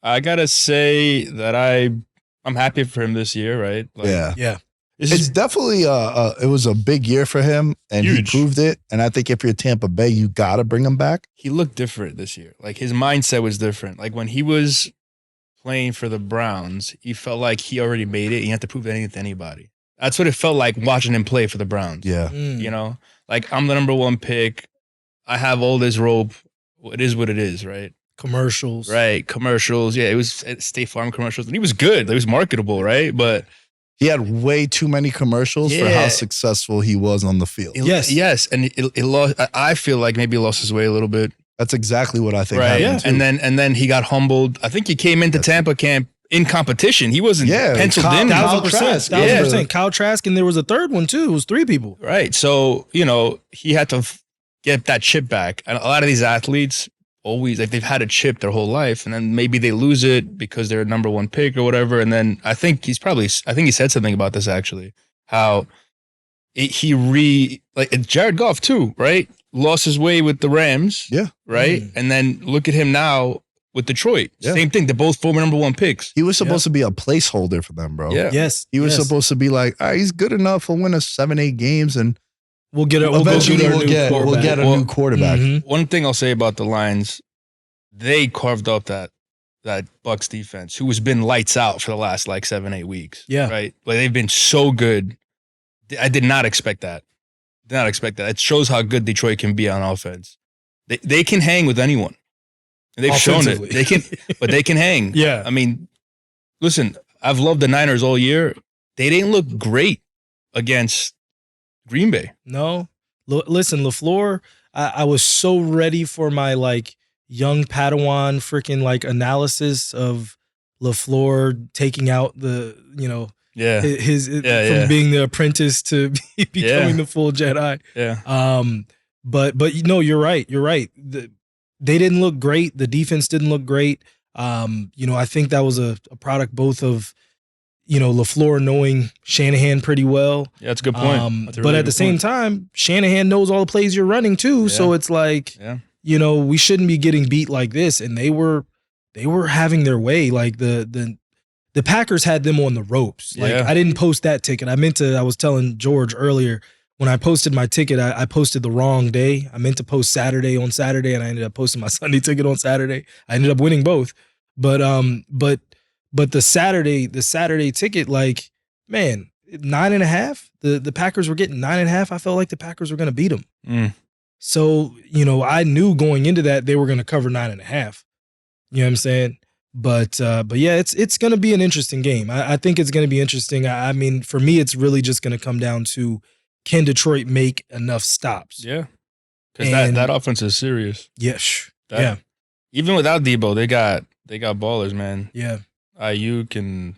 I gotta say that I'm happy for him this year, right? Like, yeah. It's definitely it was a big year for him, and huge. He proved it. And I think if you're Tampa Bay, you gotta bring him back. He looked different this year. Like his mindset was different. Like when he was playing for the Browns, he felt like he already made it. He had to prove anything to anybody. That's what it felt like watching him play for the Browns. Yeah. You know, like I'm the number one pick. I have all this rope. It is what it is, right? Commercials. Right. Commercials. Yeah, it was State Farm commercials. And he was good. He was marketable, right? But he had way too many commercials for how successful he was on the field. Yes. And it lost. I feel like maybe he lost his way a little bit. That's exactly what I think Right. happened Yeah. too. And then he got humbled. I think he came into Tampa camp in competition. He wasn't penciled in. 1,000%. Kyle Trask, and there was a third one too. It was 3 people. Right. So, he had to get that chip back. And a lot of these athletes always, like, they've had a chip their whole life, and then maybe they lose it because they're a number one pick or whatever. And then I think he said something about this actually, how Jared Goff too, right? Lost his way with the Rams. Yeah. Right. And then look at him now with Detroit. Yeah. Same thing. They're both former number one picks. He was supposed to be a placeholder for them, bro. Yeah. Yes. He was supposed to be like, all right, he's good enough. He'll win us 7-8 games, and we'll get we'll get a new quarterback. Mm-hmm. One thing I'll say about the Lions, they carved up that Bucs defense, who has been lights out for the last 7-8 weeks. Yeah. Right. But they've been so good. I did not expect that. It shows how good Detroit can be on offense. They can hang with anyone. They've shown it. But they can hang. Yeah. I mean, listen, I've loved the Niners all year. They didn't look great against Green Bay. No. Listen, LaFleur, I was so ready for my young Padawan freaking analysis of LaFleur taking out the, from being the apprentice to becoming the full Jedi. Yeah. But you're right. You're right. They didn't look great. The defense didn't look great. I think that was a product both of, LaFleur knowing Shanahan pretty well. Yeah, that's a good point. But at the same time, Shanahan knows all the plays you're running too. Yeah. So it's we shouldn't be getting beat like this. And they were having their way. Like the Packers had them on the ropes. I didn't post that ticket. I was telling George earlier, when I posted my ticket, I posted the wrong day. I meant to post Saturday on Saturday, and I ended up posting my Sunday ticket on Saturday. I ended up winning both. But the Saturday ticket, 9.5. The Packers were getting 9.5. I felt like the Packers were going to beat them. So, I knew going into that they were going to cover 9.5. You know what I'm saying? But yeah, it's going to be an interesting game. I think it's going to be interesting. I mean, for me, it's really just going to come down to, can Detroit make enough stops? Yeah. Because that offense is serious. Yes. Even without Debo, they got ballers, man. Yeah. Ayuk and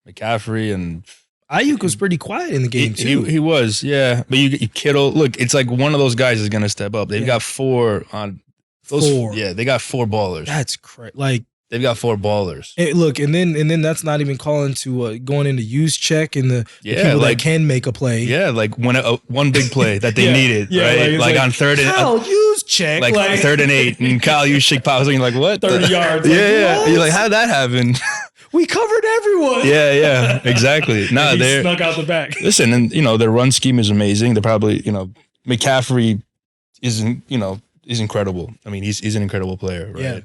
McCaffrey, and Ayuk was pretty quiet in the game too. He was, yeah. But you Kittle, look, it's like one of those guys is gonna step up. They've got 4 on those. 4. Yeah, they got 4 ballers. That's crazy. They've got 4 ballers. Look, and then that's not even calling to going into use check and the people that can make a play. Yeah, one big play that they needed, right? Like on third and use check, like 3rd and 8, and Kyle Juszczyk pops, and you're like, what? 30 yards. Yeah. You're like, how'd that happen? We covered everyone. Yeah, exactly. No, they snuck out the back. Listen, and their run scheme is amazing. They're probably, McCaffrey is incredible. I mean, he's an incredible player, right? Yeah.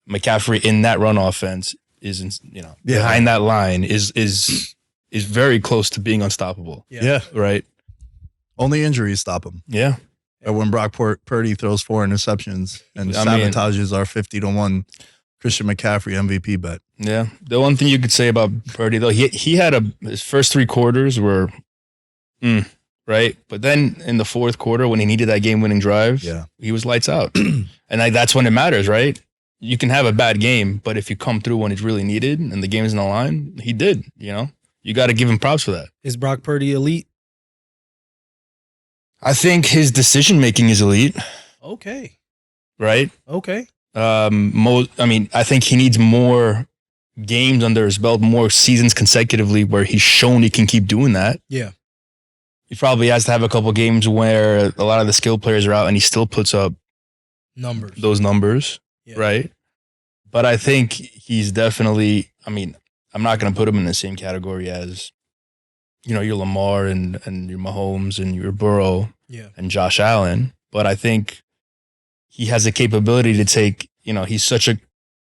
McCaffrey in that run offense is, behind that line is very close to being unstoppable. Yeah. Right. Only injuries stop him. Yeah. And when Brock Purdy throws 4 interceptions and sabotages our 50-1 Christian McCaffrey MVP bet. Yeah. The one thing you could say about Purdy, though, he had his first 3 quarters were, right? But then in the 4th quarter, when he needed that game-winning drive, he was lights out. And that's when it matters, right? You can have a bad game, but if you come through when it's really needed and the game's in the line, he did, You got to give him props for that. Is Brock Purdy elite? I think his decision-making is elite. Okay. Right? Okay. I think he needs more games under his belt, more seasons consecutively where he's shown he can keep doing that. Yeah. He probably has to have a couple games where a lot of the skilled players are out and he still puts up those numbers. Yeah. Right. But I think he's definitely, I'm not going to put him in the same category as, your Lamar and your Mahomes and your Burrow and Josh Allen. But I think he has the capability to take, he's such a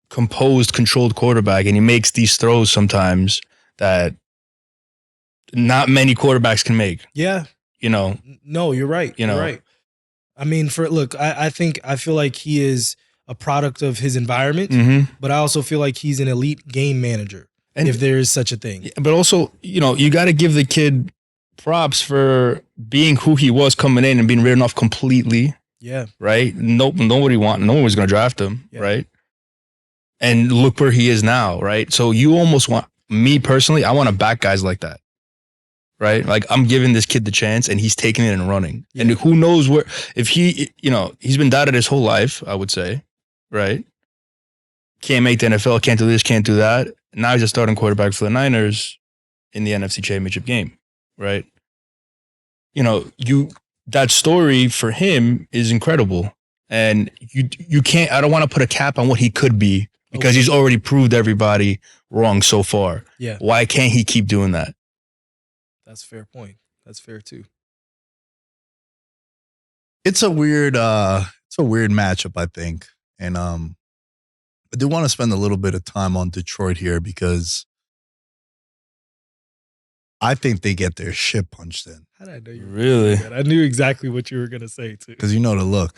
composed, controlled quarterback, and he makes these throws sometimes that not many quarterbacks can make. Yeah. You know. No, you're right. You know. You're right. I mean, I feel like he is a product of his environment, but I also feel like he's an elite game manager, and if there is such a thing. But also, you know, you got to give the kid props for being who he was coming in and being written off completely. Yeah. Right? No one was going to draft him, right? And look where he is now, right? So you almost want, me personally, I want to back guys like that. Right? Like, I'm giving this kid the chance and he's taking it and running. Yeah. And who knows where, if he, you know, he's been doubted his whole life, I would say, right? Can't make the NFL, can't do this, can't do that. Now he's a starting quarterback for the Niners in the NFC Championship game, right? You know, that story for him is incredible. And you can't, I don't want to put a cap on what he could be because he's already proved everybody wrong so far. Yeah. Why can't he keep doing that? That's a fair point. That's fair too. It's a weird matchup, I think. And I do want to spend a little bit of time on Detroit here because I think they get their shit punched in. How did I know you were really? Gonna say that? I knew exactly what you were gonna say too. Because you know the look.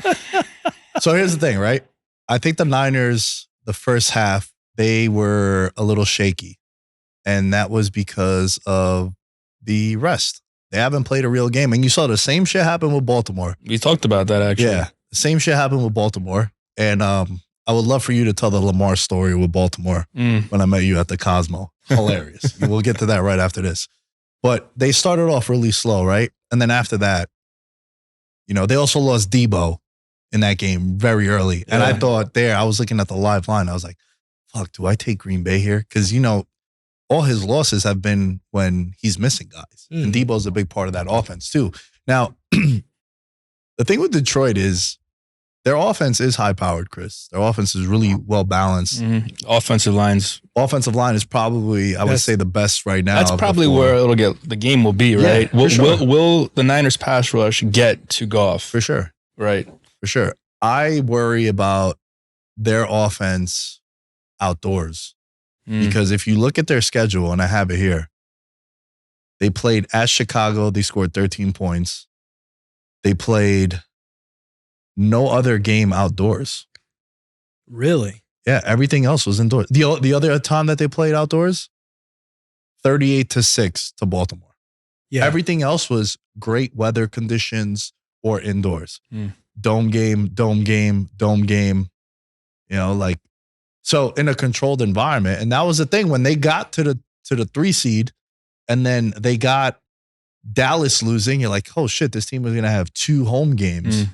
So here's the thing, right? I think the Niners, the first half, they were a little shaky. And that was because of the rest. They haven't played a real game. And you saw the same shit happen with Baltimore. We talked about that, actually. Yeah. The same shit happened with Baltimore. And I would love for you to tell the Lamar story with Baltimore when I met you at the Cosmo. Hilarious. We'll get to that right after this. But they started off really slow, right? And then after that, you know, they also lost Debo in that game very early. And I thought I was looking at the live line. I was like, fuck, do I take Green Bay here? Because, you know, all his losses have been when he's missing guys. And Debo's a big part of that offense too. Now, the thing with Detroit is their offense is high-powered, Chris. Their offense is really well-balanced. Offensive line is probably, I would say, the best right now. That's probably where the game will be, right? Yeah, will the Niners pass rush get to Goff? For sure. Right. For sure. I worry about their offense outdoors. Because if you look at their schedule, and I have it here, they played at Chicago. They scored 13 points. They played no other game outdoors. Really? Yeah, everything else was indoors. The other time that they played outdoors, 38-6 to Baltimore. Yeah. Everything else was great weather conditions or indoors. Dome game. You know, like, so in a controlled environment. And that was the thing when they got to the 3 seed and then they got Dallas losing, you're like, oh shit, this team is going to have 2 home games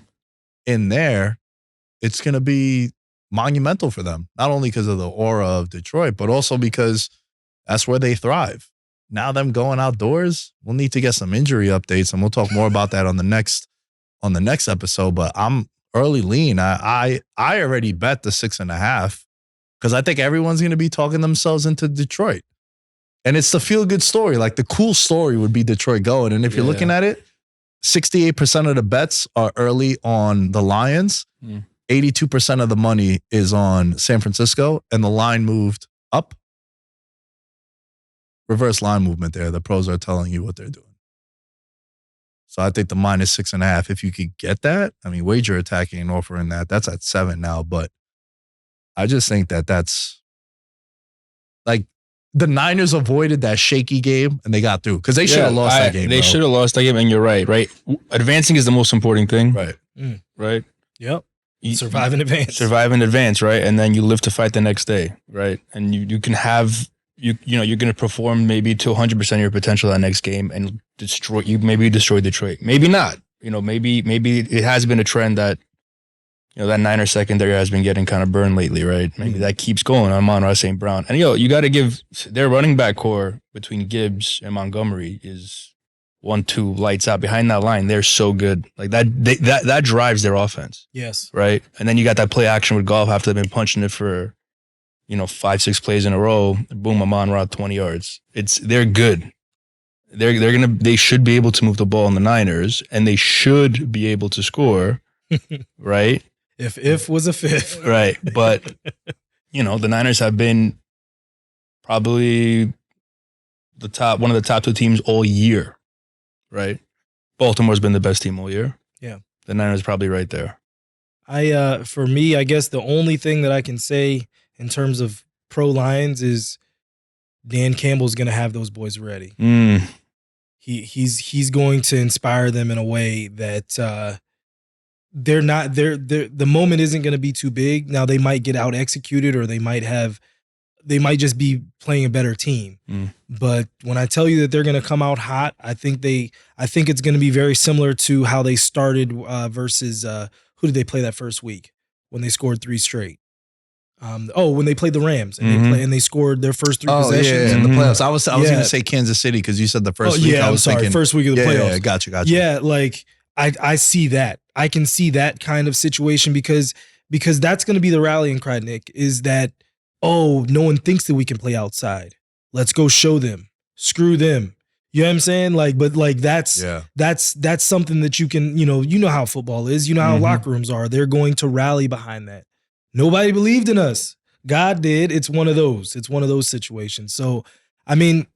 in there. It's going to be monumental for them. Not only because of the aura of Detroit, but also because that's where they thrive. Now them going outdoors, we'll need to get some injury updates and we'll talk more about that on the next episode. But I'm early lean. I already bet the 6.5. Because I think everyone's going to be talking themselves into Detroit. And it's the feel-good story. Like, the cool story would be Detroit going. And if you're looking at it, 68% of the bets are early on the Lions. 82% of the money is on San Francisco. And the line moved up. Reverse line movement there. The pros are telling you what they're doing. So I think the minus 6.5, if you could get that, I mean, wager attacking and offering that's at 7 now. But I just think that's like the Niners avoided that shaky game and they got through because they should have lost that game. They should have lost that game, and you're right. Advancing is the most important thing. Right. Right. Yep. Survive in advance. Survive in advance, right? And then you live to fight the next day, right? And you can have you're going to perform maybe to 100% of your potential that next game and destroy Detroit. Maybe not. You know, maybe it has been a trend that, you know, that Niner secondary has been getting kind of burned lately, right? Maybe that keeps going on Amon-Ra St. Brown. And, you got to give their running back core between Gibbs and Montgomery is 1-2 lights out. Behind that line, they're so good. Like that drives their offense. Yes. Right? And then you got that play action with Goff after they've been punching it for, 5-6 plays in a row. Boom, Amon-Ra 20 yards. They're good. They should be able to move the ball in the Niners, and they should be able to score, right? If was a fifth. Right. But, the Niners have been probably one of the top 2 teams all year, right? Baltimore's been the best team all year. Yeah. The Niners probably right there. For me, I guess the only thing that I can say in terms of pro Lions is Dan Campbell's going to have those boys ready. He's going to inspire them in a way that the moment isn't going to be too big. Now they might get out executed, or they might just be playing a better team. But when I tell you that they're going to come out hot, I think it's going to be very similar to how they started versus who did they play that first week when they scored 3 straight? When they played the Rams and they scored their first 3 possessions in the playoffs. I was going to say Kansas City because you said the first week. I was thinking first week of the playoffs. Yeah, gotcha. Yeah, like I see that. I can see that kind of situation because that's going to be the rallying cry, Nick, is that, oh, no one thinks that we can play outside. Let's go show them. Screw them. You know what I'm saying? Like, but like that's something that you can, you know how football is. You know how locker rooms are. They're going to rally behind that. Nobody believed in us. God did. It's one of those. It's one of those situations. So, I mean,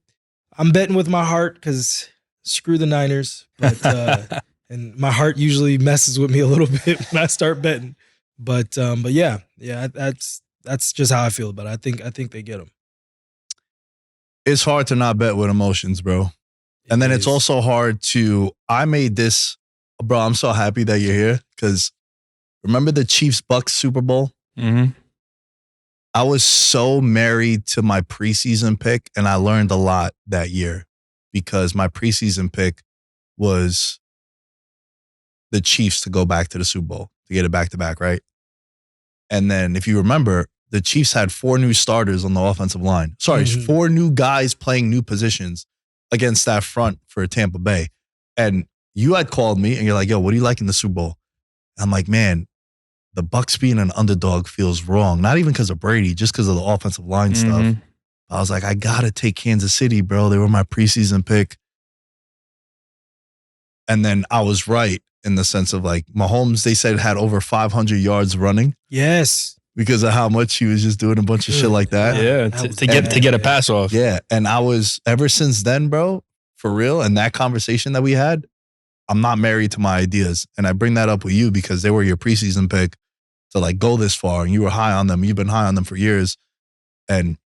I'm betting with my heart because screw the Niners. But and my heart usually messes with me a little bit when I start betting. But yeah, that's just how I feel about it. I think they get them. It's hard to not bet with emotions, bro. And then it's also hard I made this, bro, I'm so happy that you're here because remember the Chiefs-Bucks Super Bowl? I was so married to my preseason pick, and I learned a lot that year because my preseason pick was the Chiefs to go back to the Super Bowl, to get it back-to-back, right? And then if you remember, the Chiefs had 4 new starters on the offensive line. Sorry, 4 new guys playing new positions against that front for Tampa Bay. And you had called me and you're like, yo, what do you like in the Super Bowl? I'm like, man, the Bucs being an underdog feels wrong. Not even because of Brady, just because of the offensive line stuff. I was like, I got to take Kansas City, bro. They were my preseason pick. And then I was right in the sense of like Mahomes, they said had over 500 yards running. Yes. Because of how much he was just doing a bunch of shit like that. Yeah, to get a pass off. Yeah, and I was, ever since then, bro, for real, and that conversation that we had, I'm not married to my ideas. And I bring that up with you because they were your preseason pick to like go this far, and you were high on them. You've been high on them for years. And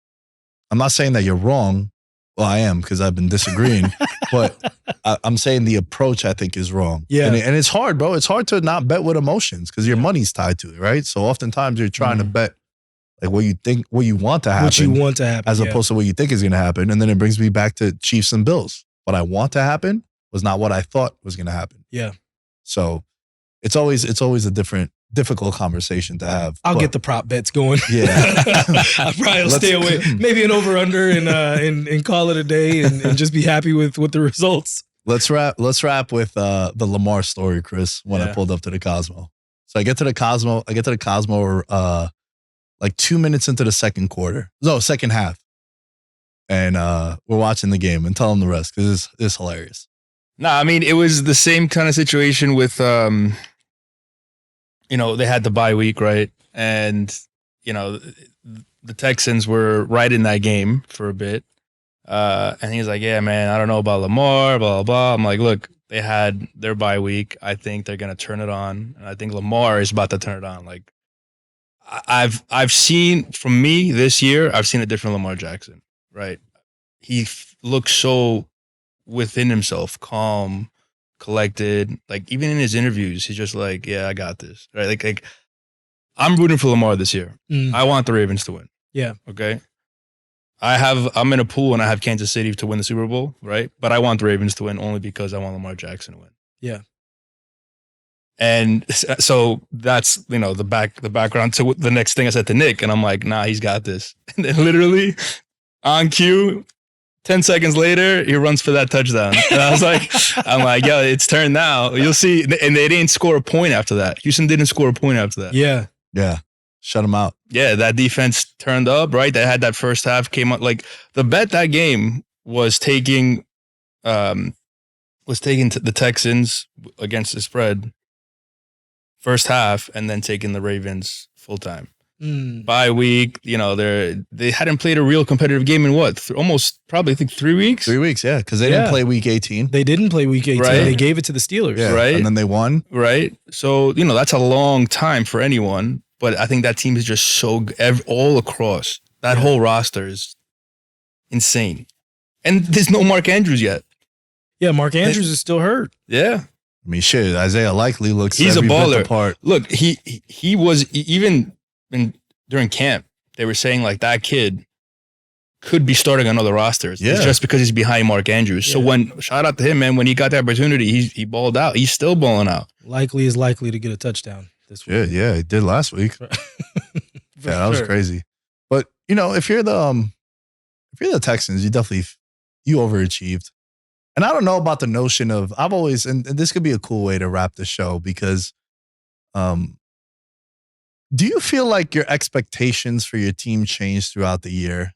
I'm not saying that you're wrong. Well, I am because I've been disagreeing. But I'm saying the approach, I think, is wrong. Yeah. And it's hard, bro. It's hard to not bet with emotions because your money's tied to it, right? So oftentimes you're trying to bet like what you want to happen. As opposed to what you think is going to happen. And then it brings me back to Chiefs and Bills. What I want to happen was not what I thought was going to happen. Yeah. So it's always a difficult conversation to have. I'll get the prop bets going. Yeah. I probably will stay away. Maybe an over-under and call it a day and just be happy with the results. Let's wrap with the Lamar story, Chris, when I pulled up to the Cosmo. So I get to the Cosmo like 2 minutes into the second half. And we're watching the game and tell them the rest because it's hilarious. Nah, I mean, it was the same kind of situation with they had the bye week, right? And, the Texans were right in that game for a bit. And he's like, yeah, man, I don't know about Lamar, blah, blah, blah. I'm like, look, they had their bye week. I think they're going to turn it on. And I think Lamar is about to turn it on. Like, I've seen, from me this year, I've seen a different Lamar Jackson, right? He looks so within himself, calm, collected. Like, even in his interviews, he's just like, yeah, I got this, right? Like I'm rooting for Lamar this year. I want the Ravens to win. Yeah. Okay. I'm in a pool and I have Kansas City to win the Super Bowl, right? But I want the Ravens to win only because I want Lamar Jackson to win. Yeah. And so that's, the background to the next thing I said to Nick. And I'm like, nah, he's got this. And then literally on cue, 10 seconds later, he runs for that touchdown. And I'm like, yo, it's turned now. You'll see. And they didn't score a point after that. Houston didn't score a point after that. Yeah. Yeah. Shut them out. Yeah, that defense turned up, right? They had that first half, came up. Like, the bet that game was taking the Texans against the spread first half and then taking the Ravens full time. bye week. You know, they hadn't played a real competitive game in what? Almost probably I think 3 weeks. 3 weeks, yeah, because they didn't play week 18. They didn't play week 18. Right. They gave it to the Steelers. Yeah, right. And then they won. Right. So, you know, that's a long time for anyone. But I think that team is just so all across. That whole roster is insane. And there's no Mark Andrews yet. Yeah, Mark Andrews is still hurt. Yeah. I mean, shit, Isaiah Likely looks He's a every bit baller. the part. Look, he was even during camp, they were saying like that kid could be starting on other rosters. Yeah. It's just because he's behind Mark Andrews. So shout out to him, man, when he got the opportunity, he balled out. He's still balling out. Likely is likely to get a touchdown this week. Yeah, he did last week. That was crazy. But you know, if you're the Texans, you definitely you overachieved. And I don't know about the notion of I've always and this could be a cool way to wrap the show because do you feel like your expectations for your team change throughout the year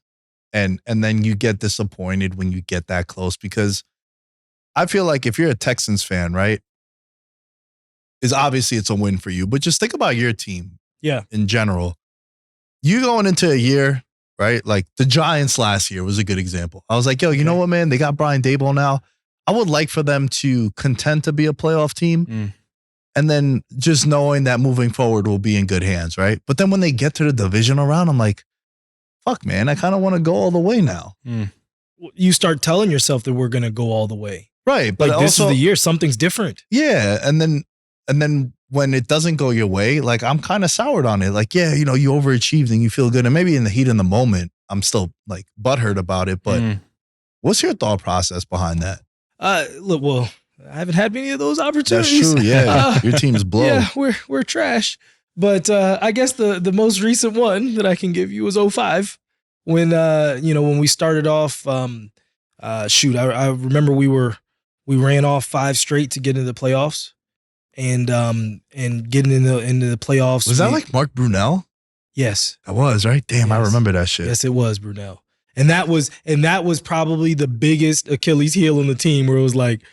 and then you get disappointed when you get that close? Because I feel like if you're a Texans fan, right, is obviously it's a win for you, but just think about your team in general. You going into a year, right? Like the Giants last year was a good example. I was like, yo, you know what, man? They got Brian Daboll now. I would like for them to contend to be a playoff team. And then just knowing that moving forward will be in good hands, right? But then when they get to the divisional round, I'm like, fuck, man, I kind of want to go all the way now. You start telling yourself that we're going to go all the way. Right. But Like this is the year, something's different. Yeah. And then when it doesn't go your way, like I'm kind of soured on it. Like, yeah, you know, you overachieved and you feel good. And maybe in the heat of the moment, I'm still like butthurt about it. But what's your thought process behind that? Look, well, I haven't had many of those opportunities. That's true. Yeah. Your team's blow. Yeah, we're trash. But I guess the most recent one that I can give you was 05 when when we started off. I remember we ran off 5 straight to get into the playoffs, and getting into the playoffs. Was that like Mark Brunell? Yes, that was right. Damn, I remember that shit. Yes, it was Brunell, and that was probably the biggest Achilles heel in the team, where it was like,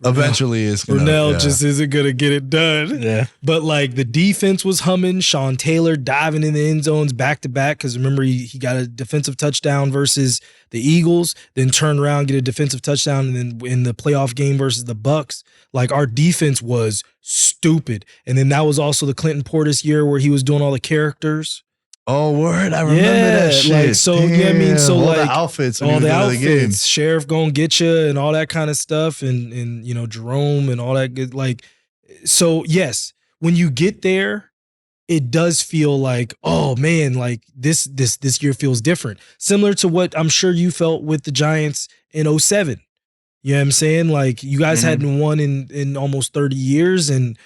eventually it's Brunell just isn't gonna get it done. Yeah. But like the defense was humming. Sean Taylor diving in the end zones back to back, because remember he got a defensive touchdown versus the Eagles, then turned around, get a defensive touchdown, and then in the playoff game versus the Bucks. Like our defense was stupid. And then that was also the Clinton Portis year where he was doing all the characters. Oh, word. I remember that shit. Like, so, yeah, I mean, so all like the outfits, all the outfits, the game. Sheriff gonna get you and all that kind of stuff. And Jerome and all that good. Like, so yes, when you get there, it does feel like, oh man, like this year feels different. Similar to what I'm sure you felt with the Giants in 07. You know what I'm saying? Like you guys hadn't won in almost 30 years and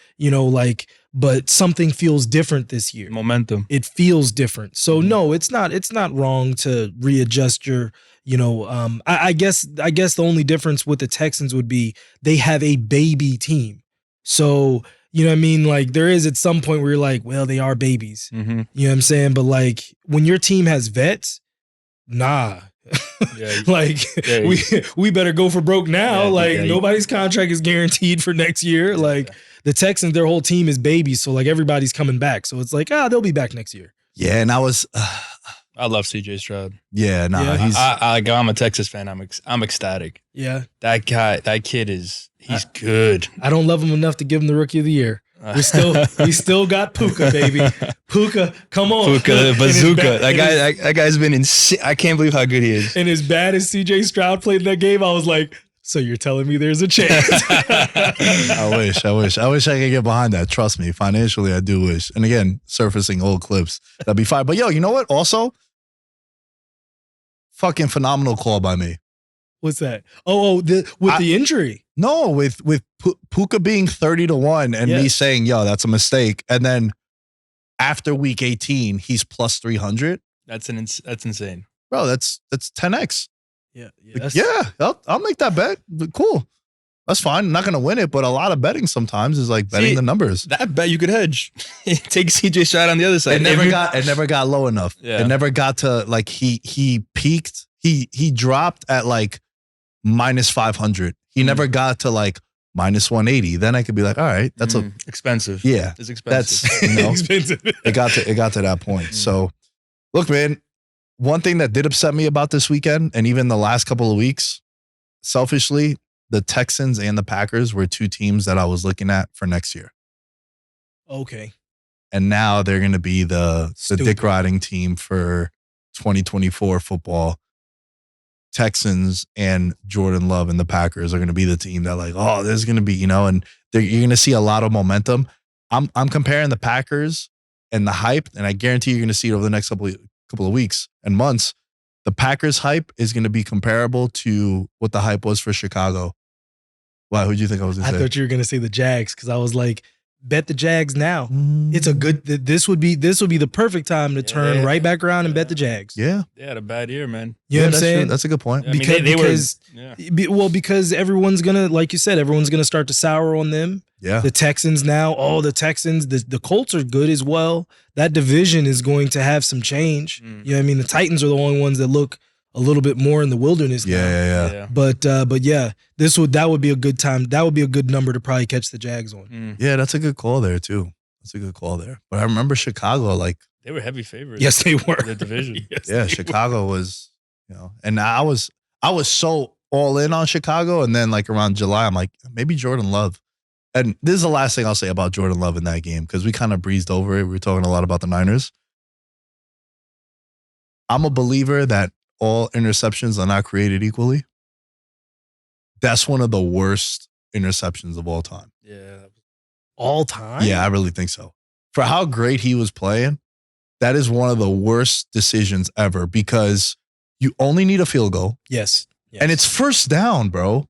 but something feels different this year. Momentum. It feels different. So no, it's not wrong to readjust your, I guess the only difference with the Texans would be they have a baby team. So, you know what I mean? Like there is at some point where you're like, well, they are babies. You know what I'm saying? But like when your team has vets, nah. We better go for broke now. Nobody's contract is guaranteed for next year. Like the Texans, their whole team is babies. So like everybody's coming back. So it's like, they'll be back next year. Yeah. And I love CJ Stroud. Yeah. Nah, I'm a Texas fan. I'm ecstatic. Yeah. That kid he's good. I don't love him enough to give him the Rookie of the Year. We still got Puka, baby. Puka, come on. Puka, bazooka. That guy's been insane. I can't believe how good he is. And as bad as CJ Stroud played in that game, I was like, so you're telling me there's a chance? I wish I could get behind that. Trust me, financially, I do wish. And again, surfacing old clips, that'd be fine. But yo, you know what? Also, fucking phenomenal call by me. What's that? The injury. No, with Puka being 30-1 and me saying, yo, that's a mistake. And then after week 18, he's plus 300. That's insane. Bro, that's 10x. Yeah. I'll make that bet. Cool. That's fine. I'm not going to win it, but a lot of betting sometimes is like betting the numbers. That bet you could hedge. Take CJ Stroud on the other side. It never got low enough. Yeah. It never got to like he peaked. He dropped at like minus 500. He never got to like minus 180. Then I could be like, all right, that's expensive. Yeah, It's expensive. that's Expensive. it got to that point. So, look, man, one thing that did upset me about this weekend, and even the last couple of weeks, selfishly, the Texans and the Packers were two teams that I was looking at for next year. Okay. And now they're going to be the dick riding team for 2024 football. Texans and Jordan Love and the Packers are going to be the team that like, oh, there's going to be, and you're going to see a lot of momentum. I'm comparing the Packers and the hype, and I guarantee you're going to see it over the next couple of weeks and months. The Packers hype is going to be comparable to what the hype was for Chicago. Why? Who'd you think I was going to say? I thought you were going to say the Jags because I was like, bet the Jags now. It's a good. This would be the perfect time to turn right back around and bet the Jags. Yeah, They had a bad year, man. You know what I'm that's saying? true. That's a good point. I mean, Because everyone's gonna, like you said, everyone's gonna start to sour on them. Yeah, The Texans now. Oh, the Texans. The Colts are good as well. That division is going to have some change. You know what I mean? The Titans are the only ones that look a little bit more in the wilderness now. Yeah. But yeah, that would be a good time. That would be a good number to probably catch the Jags on. Yeah, that's a good call there too. That's a good call there. But I remember Chicago, like they were heavy favorites. Yes, they were. The division. Chicago was, and I was so all in on Chicago, and then like around July, I'm like, maybe Jordan Love. And this is the last thing I'll say about Jordan Love in that game because we kind of breezed over it. We were talking a lot about the Niners. I'm a believer that all interceptions are not created equally. That's one of the worst interceptions of all time. Yeah. All time? Yeah, I really think so. For how great he was playing, that is one of the worst decisions ever because you only need a field goal. Yes. And it's first down, bro.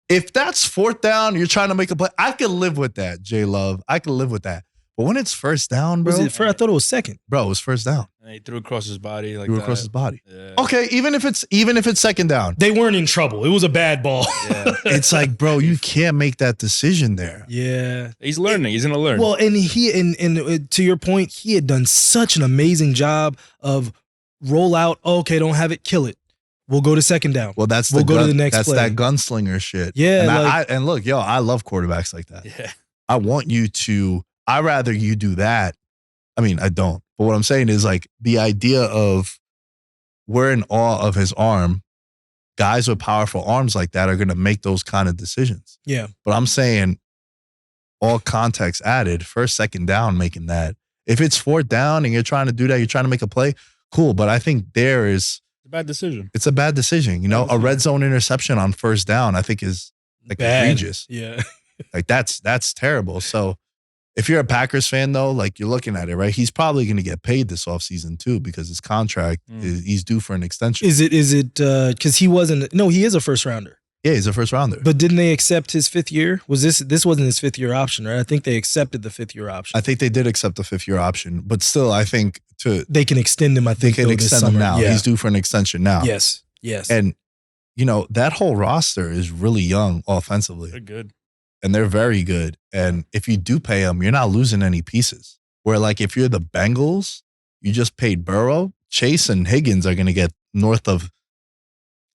If that's fourth down, you're trying to make a play. I could live with that, J Love. I could live with that. But when it's first down, bro. Was it I thought it was second. Bro, it was first down. And he threw across his body like Threw that. across his body. Yeah. Okay, even if it's second down. They weren't in trouble. It was a bad ball. Yeah. It's like, bro, you can't make that decision there. Yeah. He's learning. He's gonna learn. Well, and to your point, he had done such an amazing job of roll out. Oh, okay, don't have it, kill it. We'll go to second down. Well, we'll go to the next play. That's that gunslinger shit. Yeah. And look, I love quarterbacks like that. Yeah. I'd rather you do that. I mean, I don't. But what I'm saying is like the idea of we're in awe of his arm. Guys with powerful arms like that are going to make those kind of decisions. Yeah. But I'm saying all context added, first, second down, making that. If it's fourth down and you're trying to do that, you're trying to make a play, cool. But I think it's a bad decision. It's a bad decision. A red zone interception on first down, I think is like egregious. Yeah. Like that's terrible. So if you're a Packers fan though, like you're looking at it, right? He's probably going to get paid this offseason too because his contract he's due for an extension. Is it because he is a first rounder. Yeah, he's a first rounder. But didn't they accept his fifth year? This wasn't his fifth year option, right? I think they accepted the fifth year option. I think they did accept the fifth year option, but still I think they can extend him, I think. They can extend him now. Yeah. He's due for an extension now. Yes. And that whole roster is really young offensively. They're good. And they're very good. And if you do pay them, you're not losing any pieces. Where like if you're the Bengals, you just paid Burrow, Chase and Higgins are going to get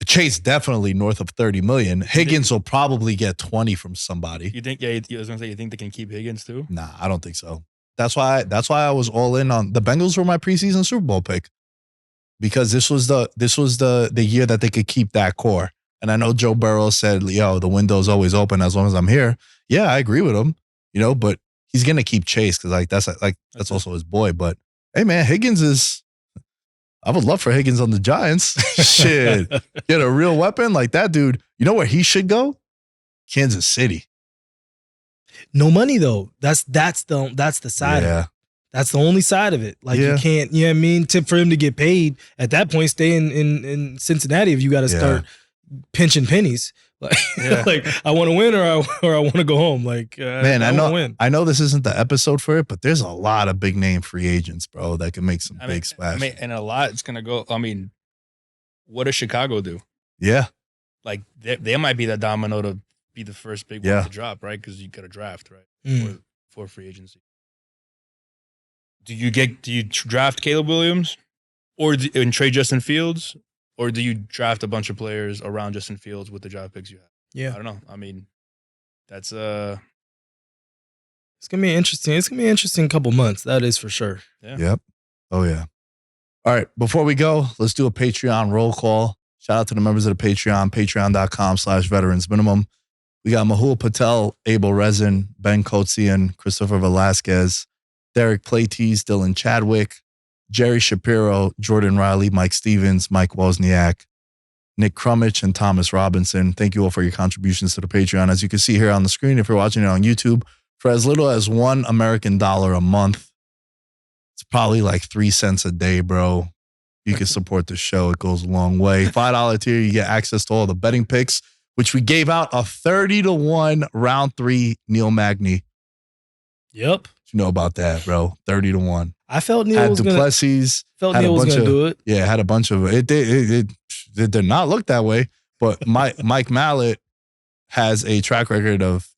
Chase definitely north of 30 million. Higgins will probably get 20 from somebody. You think? Yeah, I was going to say, you think they can keep Higgins too? Nah, I don't think so. That's why I was all in on the Bengals were my preseason Super Bowl pick because this was the year that they could keep that core. And I know Joe Burrow said, the window's always open as long as I'm here. Yeah, I agree with him, but he's going to keep Chase because that's also his boy. But hey, man, I would love for Higgins on the Giants. Shit. Get a real weapon like that dude. You know where he should go? Kansas City. No money though. That's the side of it. That's the only side of it. Like you can't, you know what I mean? For him to get paid at that point, stay in Cincinnati if you got to start pinching pennies. Like, like I want to win or I want to go home. Like, man, I know this isn't the episode for it, but there's a lot of big name free agents, bro, that can make some big splash. And a lot it's gonna go. I mean, what does Chicago do? Yeah, like they might be the domino to be the first big one to drop, right? Because you got a draft, right, for free agency. Do you draft Caleb Williams, and trade Justin Fields? Or do you draft a bunch of players around Justin Fields with the draft picks you have? Yeah. I don't know. I mean, That's It's gonna be interesting. It's gonna be an interesting couple months. That is for sure. yeah. Yep. Oh, yeah. All right. Before we go, let's do a Patreon roll call. Shout out to the members of the Patreon, patreon.com/veterans minimum. We got Mahul Patel, Abel Rezin, Ben Kotzian, Christopher Velasquez, Derek Platees, Dylan Chadwick, Jerry Shapiro, Jordan Riley, Mike Stevens, Mike Wozniak, Nick Crummich, and Thomas Robinson. Thank you all for your contributions to the Patreon. As you can see here on the screen, if you're watching it on YouTube, for as little as $1 American a month, it's probably like 3 cents a day, bro. You can support the show. It goes a long way. $5 tier, you get access to all the betting picks, which we gave out a 30-1 round 3 Neil Magny. Yep. You know about that, bro. 30-1. I felt Neil Had was Duplessis. Felt Neil was gonna do it. Yeah, had a bunch of it. It did not look that way, but Mike Mallet has a track record of,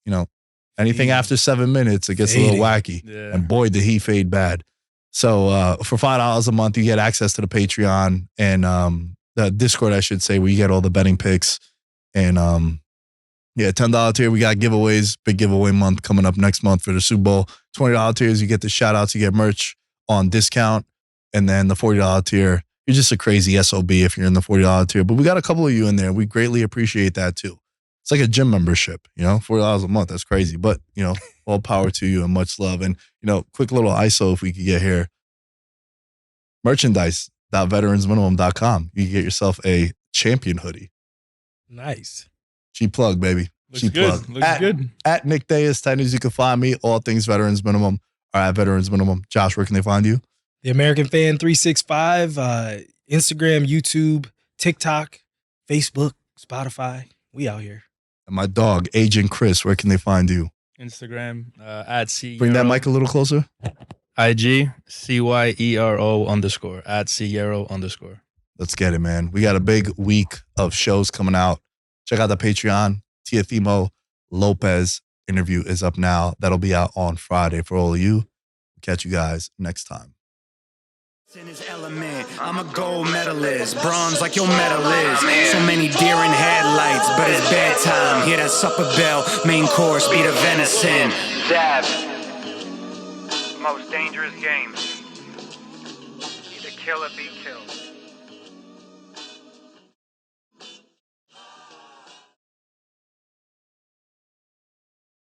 anything after 7 minutes, it gets a little wacky. Yeah. And boy, did he fade bad. So for $5 a month, you get access to the Patreon and the Discord, I should say, where you get all the betting picks. And $10 tier, we got giveaways. Big giveaway month coming up next month for the Super Bowl. $20 tiers, you get the shout outs, you get merch on discount. And then the $40 tier, you're just a crazy SOB if you're in the $40 tier. But we got a couple of you in there. We greatly appreciate that too. It's like a gym membership, $40 a month. That's crazy. But, all power to you and much love. And, quick little ISO if we could get here. Merchandise.veteransminimum.com. You can get yourself a champion hoodie. Nice. Cheap plug, baby. Looks Cheap good. plug. Looks good. At Nick Dais, as you can find me. All things Veterans Minimum are at Veterans Minimum. Josh, where can they find you? The American Fan 365, Instagram, YouTube, TikTok, Facebook, Spotify. We out here. And my dog, Agent Chris, where can they find you? Instagram, at C. Bring that mic a little closer. IG, CYERO _ at CYERO _. Let's get it, man. We got a big week of shows coming out. Check out the Patreon. Teofimo Lopez interview is up now. That'll be out on Friday for all of you. Catch you guys next time. In his element, I'm a gold medalist, bronze like your medal is. So many deer in headlights, but it's bedtime. Hear that supper bell, main course be the venison. Dab. Most dangerous game. Either kill or be killed.